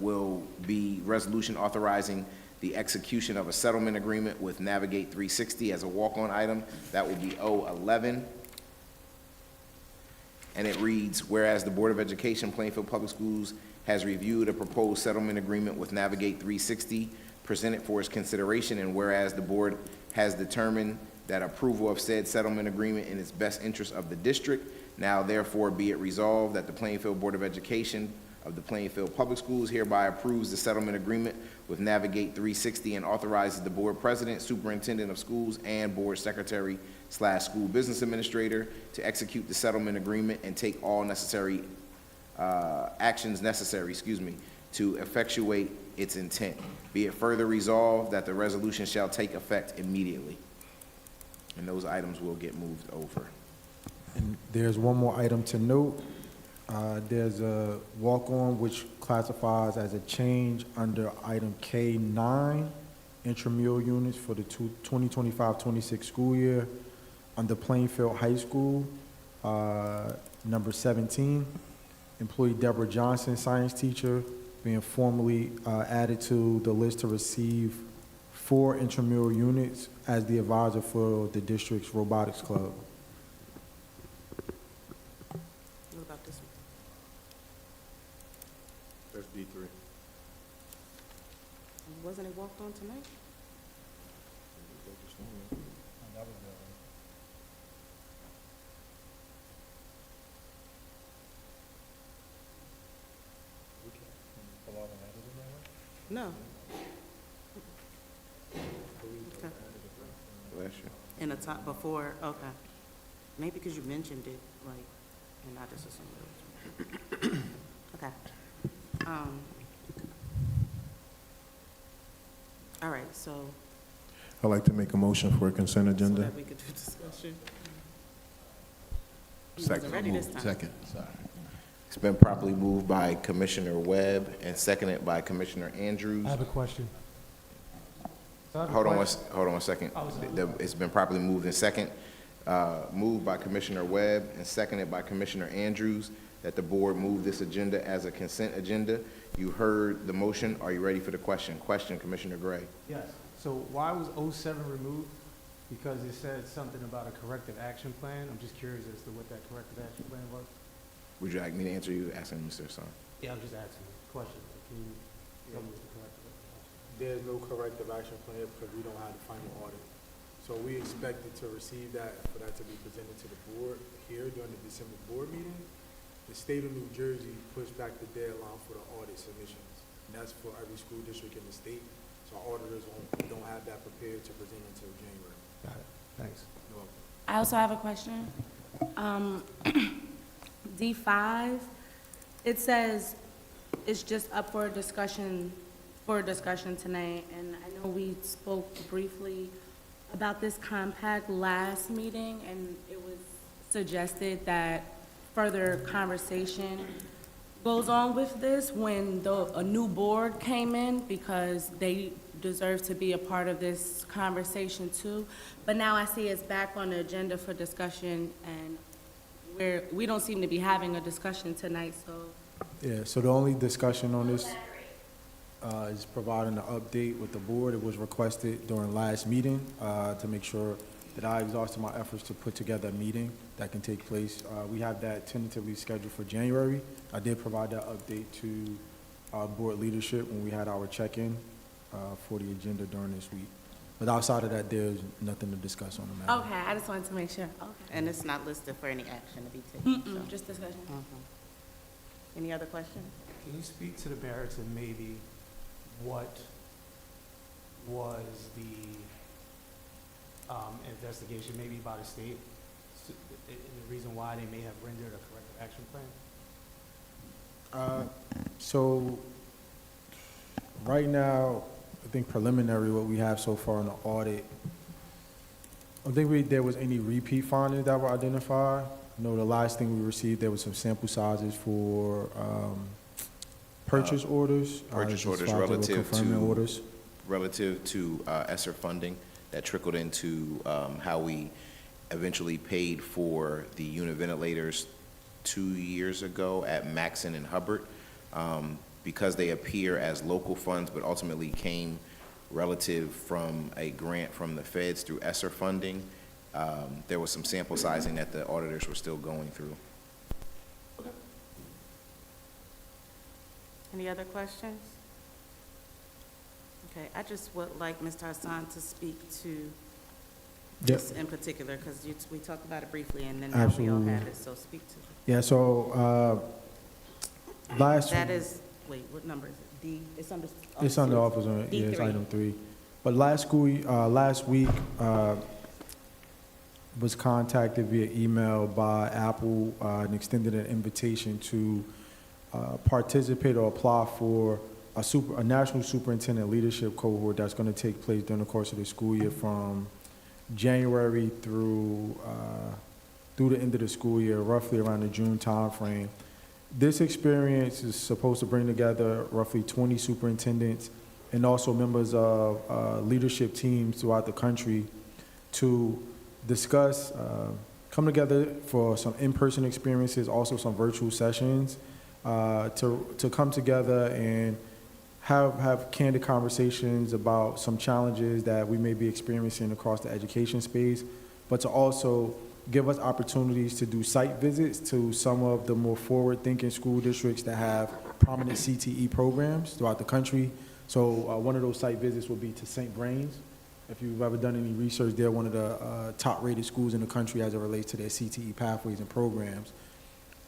will be resolution authorizing the execution of a settlement agreement with Navigate 360 as a walk-on item. That will be 011. And it reads, whereas the Board of Education, Plainfield Public Schools, has reviewed a proposed settlement agreement with Navigate 360 presented for its consideration, and whereas the board has determined that approval of said settlement agreement in its best interest of the district, now therefore be it resolved that the Plainfield Board of Education of the Plainfield Public Schools hereby approves the settlement agreement with Navigate 360 and authorizes the board president, superintendent of schools, and board secretary / school business administrator to execute the settlement agreement and take all necessary actions necessary, to effectuate its intent. Be it further resolved that the resolution shall take effect immediately. And those items will get moved over. And there's one more item to note. There's a walk-on which classifies as a change under item K9, intramural units for the 2025-26 school year. Under Plainfield High School, number 17, employee Deborah Johnson, science teacher, being formally added to the list to receive 4 intramural units as the advisor for the district's robotics club. What about this one? That's D3. Wasn't it walked on tonight? No. Okay. Bless you. In the top before, okay. Maybe because you mentioned it, like, and I just assumed it was. Okay. All right, so, I'd like to make a motion for a consent so agenda. that we could do discussion. He Second. wasn't ready this time. Second, sorry. It's been properly moved by Commissioner Webb and seconded by Commissioner Andrews. I have a question. Hold on one second. It's been properly moved and second, moved by Commissioner Webb and seconded by Commissioner Andrews, that the board move this agenda as a consent agenda. You heard the motion. Are you ready for the question? Question, Commissioner Gray. Yes, so why was 07 removed? Because it said something about a corrective action plan. I'm just curious as to what that corrective action plan was. Would you like me to answer you, asking Mr. Hassan? Yeah, I'm just asking a question. Can you tell me what the corrective action plan? There's no corrective action plan because we don't have the final audit. So we expected to receive that, for that to be presented to the board here during the December board meeting. The state of New Jersey pushed back the deadline for the audit submissions. And that's for every school district in the state. So our auditors don't have that prepared to present until January. Got it, thanks. You're welcome. I also have a question. D5, it says it's just up for discussion tonight, and I know we spoke briefly about this compact last meeting, and it was suggested that further conversation goes on with this when a new board came in, because they deserve to be a part of this conversation too. But now I see it's back on the agenda for discussion, and we don't seem to be having a discussion tonight, so. Yeah, so the only discussion on this is providing an update with the board. It was requested during last meeting to make sure that I exhausted my efforts to put together a meeting that can take place. We have that tentatively scheduled for January. I did provide that update to board leadership when we had our check-in for the agenda during this week. But outside of that, there's nothing to discuss on the matter. Okay, I just wanted to make sure. Okay. And it's not listed for any action to be taken, so. Just discussion. Any other questions? Can you speak to the merits of maybe what was the investigation maybe by the state, and the reason why they may have rendered a corrective action plan? So right now, I think preliminary, what we have so far in the audit, I don't think there was any repeat findings that were identified. I know the last thing we received, there was some sample sizes for purchase orders. Purchase orders relative to ESSER funding that trickled into how we eventually paid for the unit ventilators 2 years ago at Maxon and Hubbard. Because they appear as local funds, but ultimately came relative from a grant from the feds through ESSER funding, there was some sample sizing that the auditors were still going through. Any other questions? Okay, I just would like Mr. Hassan to speak to this in particular, because we talked about it briefly, and then now we all have it, so speak to it. Yeah, so That is, wait, what number is it? D, it's under. It's under office, yeah, it's item 3. But last week, was contacted via email by Apple and extended an invitation to participate or apply for a national superintendent leadership cohort that's going to take place during the course of the school year from January through the end of the school year, roughly around the June timeframe. This experience is supposed to bring together roughly 20 superintendents and also members of leadership teams throughout the country to discuss, come together for some in-person experiences, also some virtual sessions, to come together and have candid conversations about some challenges that we may be experiencing across the education space, but to also give us opportunities to do site visits to some of the more forward-thinking school districts that have prominent CTE programs throughout the country. So one of those site visits will be to St. Brains. If you've ever done any research, they're one of the top-rated schools in the country as it relates to their CTE pathways and programs.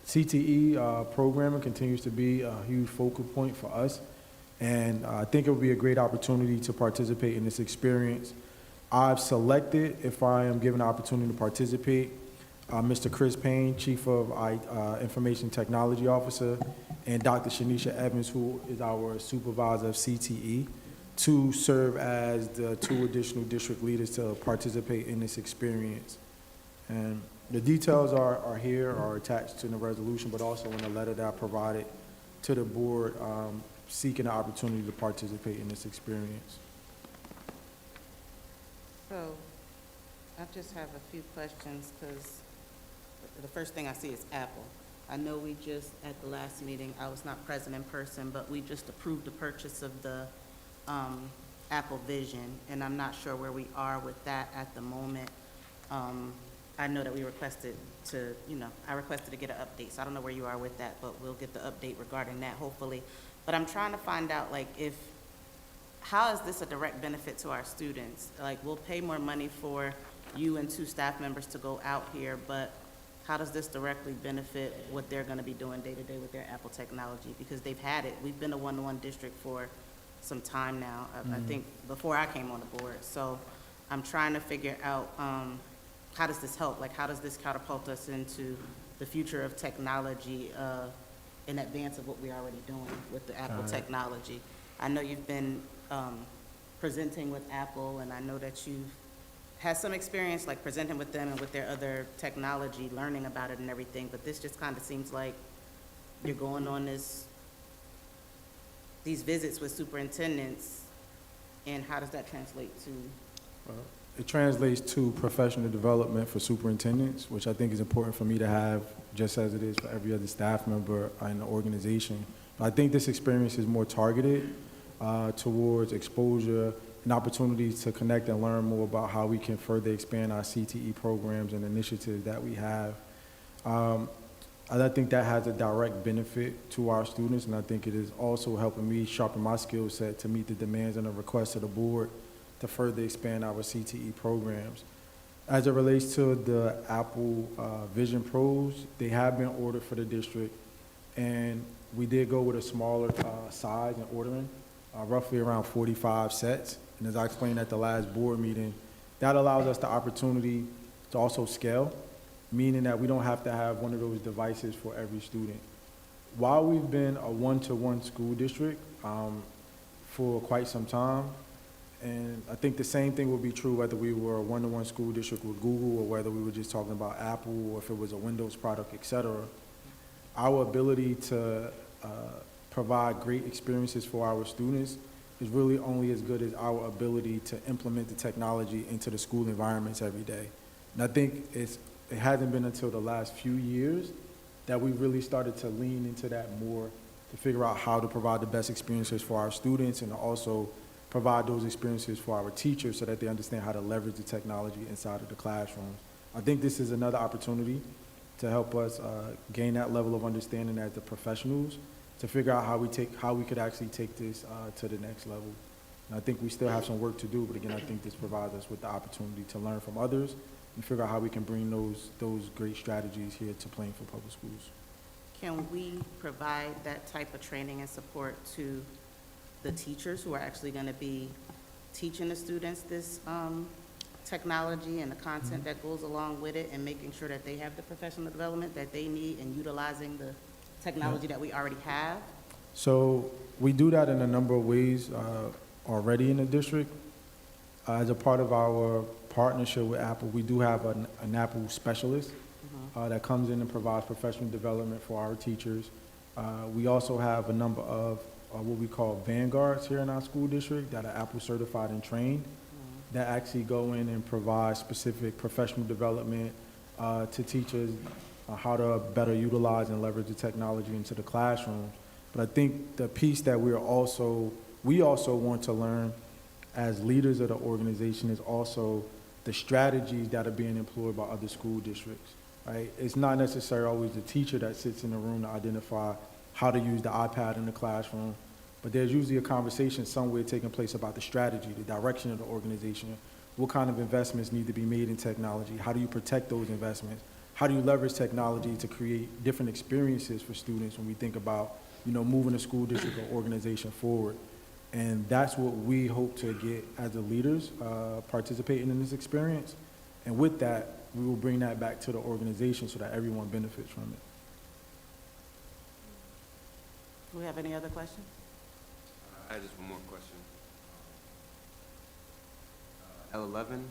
CTE programming continues to be a huge focal point for us, and I think it would be a great opportunity to participate in this experience. I've selected, if I am given the opportunity to participate, Mr. Chris Payne, Chief of Information Technology Officer, and Dr. Shanisha Evans, who is our Supervisor of CTE, to serve as the 2 additional district leaders to participate in this experience. And the details are here, are attached to the resolution, but also in the letter that I provided to the board, seeking the opportunity to participate in this experience. So, I just have a few questions, because the first thing I see is Apple. I know we just, at the last meeting, I was not present in person, but we just approved the purchase of the Apple Vision, and I'm not sure where we are with that at the moment. I know that we requested to, I requested to get an update, so I don't know where you are with that, but we'll get the update regarding that, hopefully. But I'm trying to find out, how is this a direct benefit to our students? Like, we'll pay more money for you and 2 staff members to go out here, but how does this directly benefit what they're gonna be doing day to day with their Apple technology? Because they've had it. We've been a 1-to-1 district for some time now, I think before I came on the board. So I'm trying to figure out, how does this help? Like, how does this catapult us into the future of technology in advance of what we're already doing with the Apple technology? I know you've been presenting with Apple, and I know that you've had some experience like presenting with them and with their other technology, learning about it and everything, but this just kind of seems like you're going on these visits with superintendents, and how does that translate to? It translates to professional development for superintendents, which I think is important for me to have, just as it is for every other staff member in the organization. But I think this experience is more targeted towards exposure and opportunities to connect and learn more about how we can further expand our CTE programs and initiatives that we have. I think that has a direct benefit to our students, and I think it is also helping me sharpen my skill set to meet the demands and the requests of the board to further expand our CTE programs. As it relates to the Apple Vision Pros, they have been ordered for the district, and we did go with a smaller size in ordering, roughly around 45 sets. And as I explained at the last board meeting, that allows us the opportunity to also scale, meaning that we don't have to have one of those devices for every student. While we've been a 1-to-1 school district for quite some time, and I think the same thing would be true whether we were a 1-to-1 school district with Google or whether we were just talking about Apple or if it was a Windows product, et cetera, our ability to provide great experiences for our students is really only as good as our ability to implement the technology into the school environments every day. And I think it hasn't been until the last few years that we really started to lean into that more to figure out how to provide the best experiences for our students and also provide those experiences for our teachers so that they understand how to leverage the technology inside of the classroom. I think this is another opportunity to help us gain that level of understanding as the professionals to figure out how we could actually take this to the next level. And I think we still have some work to do, but again, I think this provides us with the opportunity to learn from others and figure out how we can bring those great strategies here to Plainfield Public Schools. Can we provide that type of training and support to the teachers who are actually going to be teaching the students this technology and the content that goes along with it, and making sure that they have the professional development that they need and utilizing the technology that we already have? So we do that in a number of ways already in the district. As a part of our partnership with Apple, we do have an Apple specialist that comes in and provides professional development for our teachers. We also have a number of what we call vanguards here in our school district that are Apple certified and trained that actually go in and provide specific professional development to teachers how to better utilize and leverage the technology into the classroom. But I think the piece that we also want to learn as leaders of the organization is also the strategies that are being employed by other school districts, right? It's not necessarily always the teacher that sits in the room to identify how to use the iPad in the classroom, but there's usually a conversation somewhere taking place about the strategy, the direction of the organization, what kind of investments need to be made in technology, how do you protect those investments, how do you leverage technology to create different experiences for students when we think about, moving a school district or organization forward. And that's what we hope to get as the leaders participating in this experience. And with that, we will bring that back to the organization so that everyone benefits from it. Do we have any other questions? I have just one more question. L11,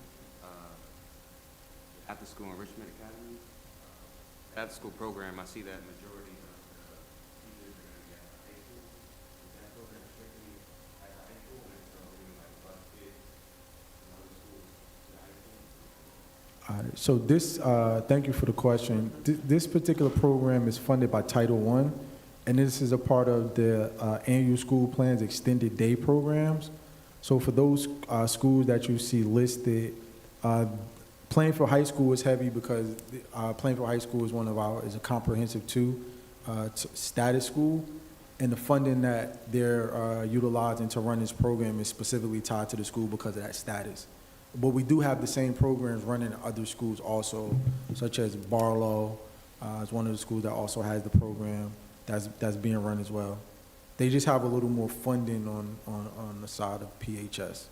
after-school enrichment academy. After-school program, I see that majority of the teachers are going to be at high school. Is that program strictly at high school, and so bringing like bus kids from other schools to high school? All right, so this, thank you for the question. This particular program is funded by Title I, and this is a part of the annual school plans extended day programs. So for those schools that you see listed, Plainfield High School is heavy because Plainfield High School is a comprehensive status school, and the funding that they're utilizing to run this program is specifically tied to the school because of that status. But we do have the same programs running in other schools also, such as Barlow is one of the schools that also has the program that's being run as well. They just have a little more funding on the side of PHS.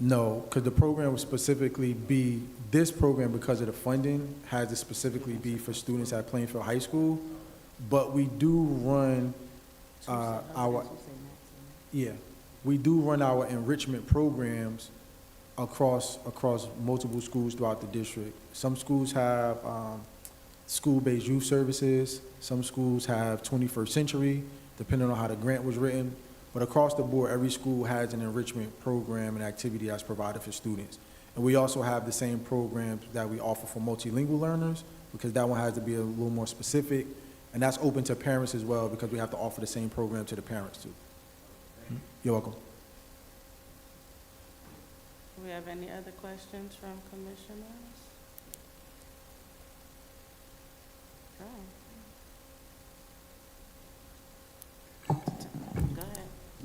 No, because the program would specifically be, this program, because of the funding, has to specifically be for students at Plainfield High School. But we do run we do run our enrichment programs across multiple schools throughout the district. Some schools have school-based youth services. Some schools have 21st century, depending on how the grant was written. But across the board, every school has an enrichment program and activity that's provided for students. And we also have the same programs that we offer for multilingual learners, because that one has to be a little more specific. And that's open to parents as well, because we have to offer the same program to the parents too. You're welcome. Do we have any other questions from commissioners? Go ahead.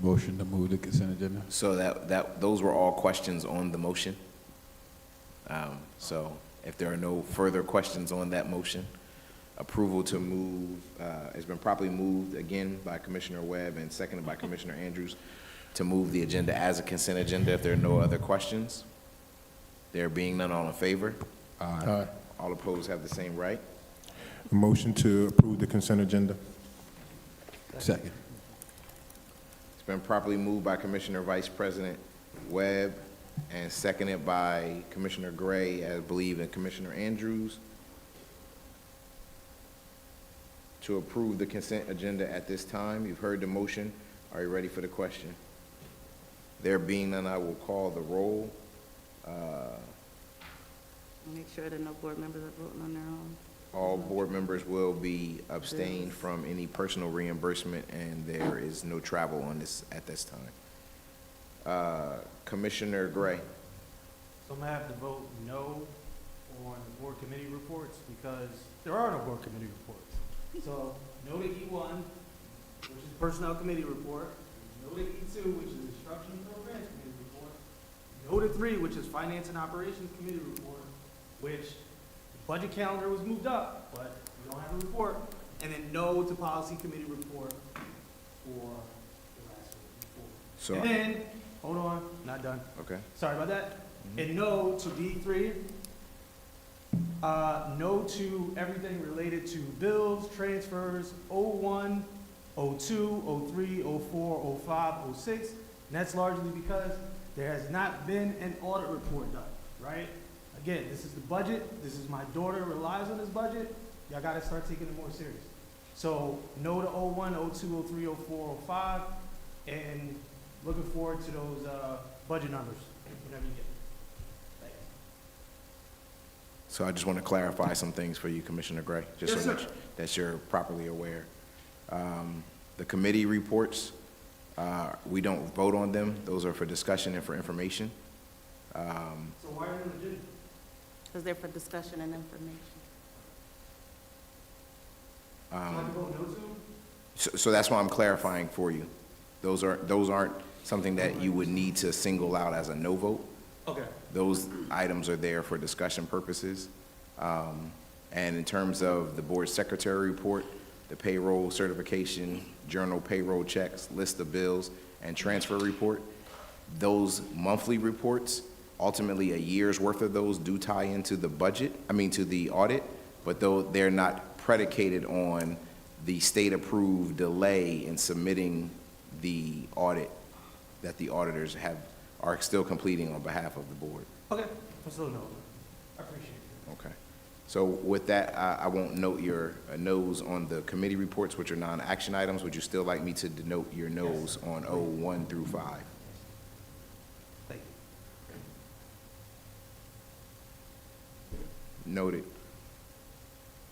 Motion to move the consent agenda. So those were all questions on the motion. So if there are no further questions on that motion, approval to move has been properly moved again by Commissioner Webb and seconded by Commissioner Andrews to move the agenda as a consent agenda if there are no other questions. There being none, all in favor? Aye. All opposed have the same right. A motion to approve the consent agenda. Second. It's been properly moved by Commissioner Vice President Webb and seconded by Commissioner Gray, I believe, and Commissioner Andrews to approve the consent agenda at this time. You've heard the motion. Are you ready for the question? There being none, I will call the roll. Make sure that no board members are voting on their own. All board members will be abstained from any personal reimbursement, and there is no travel on this at this time. Commissioner Gray. So I'm gonna have to vote no on the board committee reports because there are no board committee reports. So no to E1, which is personnel committee report. No to E2, which is instruction programs committee report. No to 3, which is finance and operations committee report, which the budget calendar was moved up, but we don't have a report. And then no to policy committee report for the last report. So, And then, hold on, not done. okay. Sorry about that. And no to D3. No to everything related to bills, transfers, 01, 02, 03, 04, 05, 06. And that's largely because there has not been an audit report done, right? again, this is the budget, this is my daughter relies on this budget, y'all gotta start taking it more serious. So, no to 01, 02, 03, 04, 05, and looking forward to those, budget numbers, whenever you get them. Thank you. So I just want to clarify some things for you, Commissioner Gray, just Yes, so sir. that you're properly aware. The committee reports, we don't vote on them. Those are for discussion and for information. So why are you gonna do? Because they're for discussion and information. So I can vote no to them? So that's why I'm clarifying for you. Those aren't something that you would need to single out as a no vote. Okay. Those items are there for discussion purposes. And in terms of the board secretary report, the payroll certification, journal payroll checks, list of bills, and transfer report, those monthly reports, ultimately a year's worth of those do tie into the budget, to the audit, but though they're not predicated on the state-approved delay in submitting the audit that the auditors are still completing on behalf of the board. Okay, I'm still no. I appreciate it. Okay. So with that, I won't note your no's on the committee reports, which are non-action items. Would you still like me to denote your no's on 01 through 5? Thank you. Noted.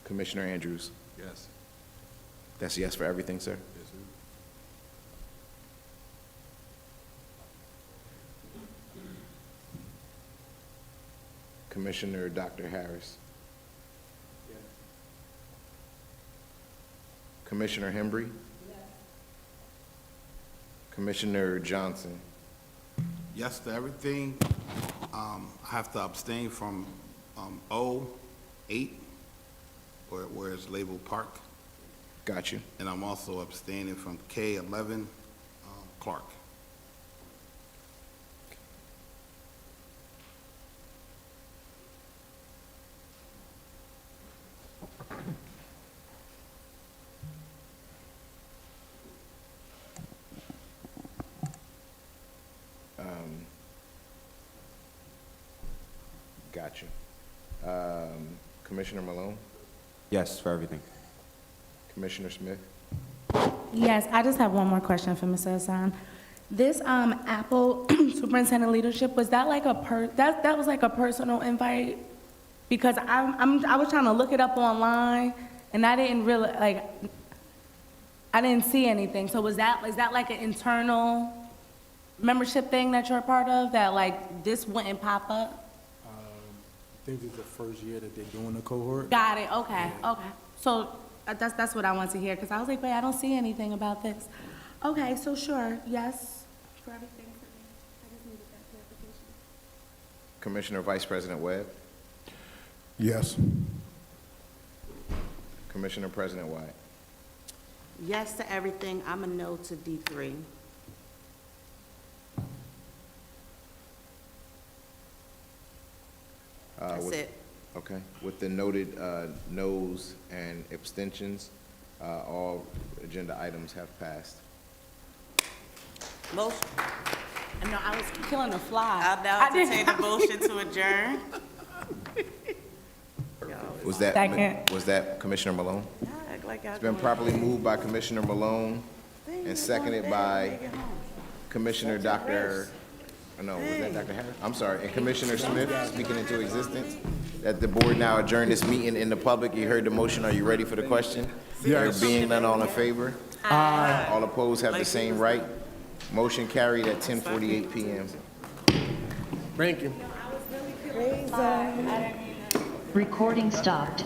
Commissioner Andrews? Yes. That's yes for everything, sir? Yes, sir. Commissioner Dr. Harris? Yes. Commissioner Hembry? Yes. Commissioner Johnson? Yes to everything. I have to abstain from 08, where it's labeled Park, Got you. and I'm also abstaining from K11, Clark. Got you. Commissioner Malone? Yes, for everything. Commissioner Smith? Yes, I just have one more question for Mr. Hassan. This Apple superintendent leadership, was that like that was like a personal invite? Because I was trying to look it up online and I didn't really I didn't see anything. So is that like an internal membership thing that you're a part of, that like this wouldn't pop up? I think it's the first year that they're doing the cohort. Got it, okay, okay. So that's what I want to hear, because I was like, wait, I don't see anything about this. Okay, so sure, yes, for everything for me. I just needed that clarification. Commissioner Vice President Webb? Yes. Commissioner President Wyatt? Yes to everything. I'm a no to D3. That's it. Okay. With the noted no's and abstentions, all agenda items have passed. Motion. No, I was killing a fly. I'll now entertain a motion to adjourn. Was that, Second. was that Commissioner Malone? Act like y'all It's been going- properly moved by Commissioner Malone Dang, and you're seconded going by to bed, make it home. Commissioner Dr. No, was that Dr. Harris? I'm sorry, and Commissioner Smith speaking into existence, that the board now adjourn this meeting in the public. You heard the motion. Are you ready for the question? Yes. There being none, all in favor? Aye. All opposed have the same right. Motion carried at 10:48 PM. Thank you. Recording stopped.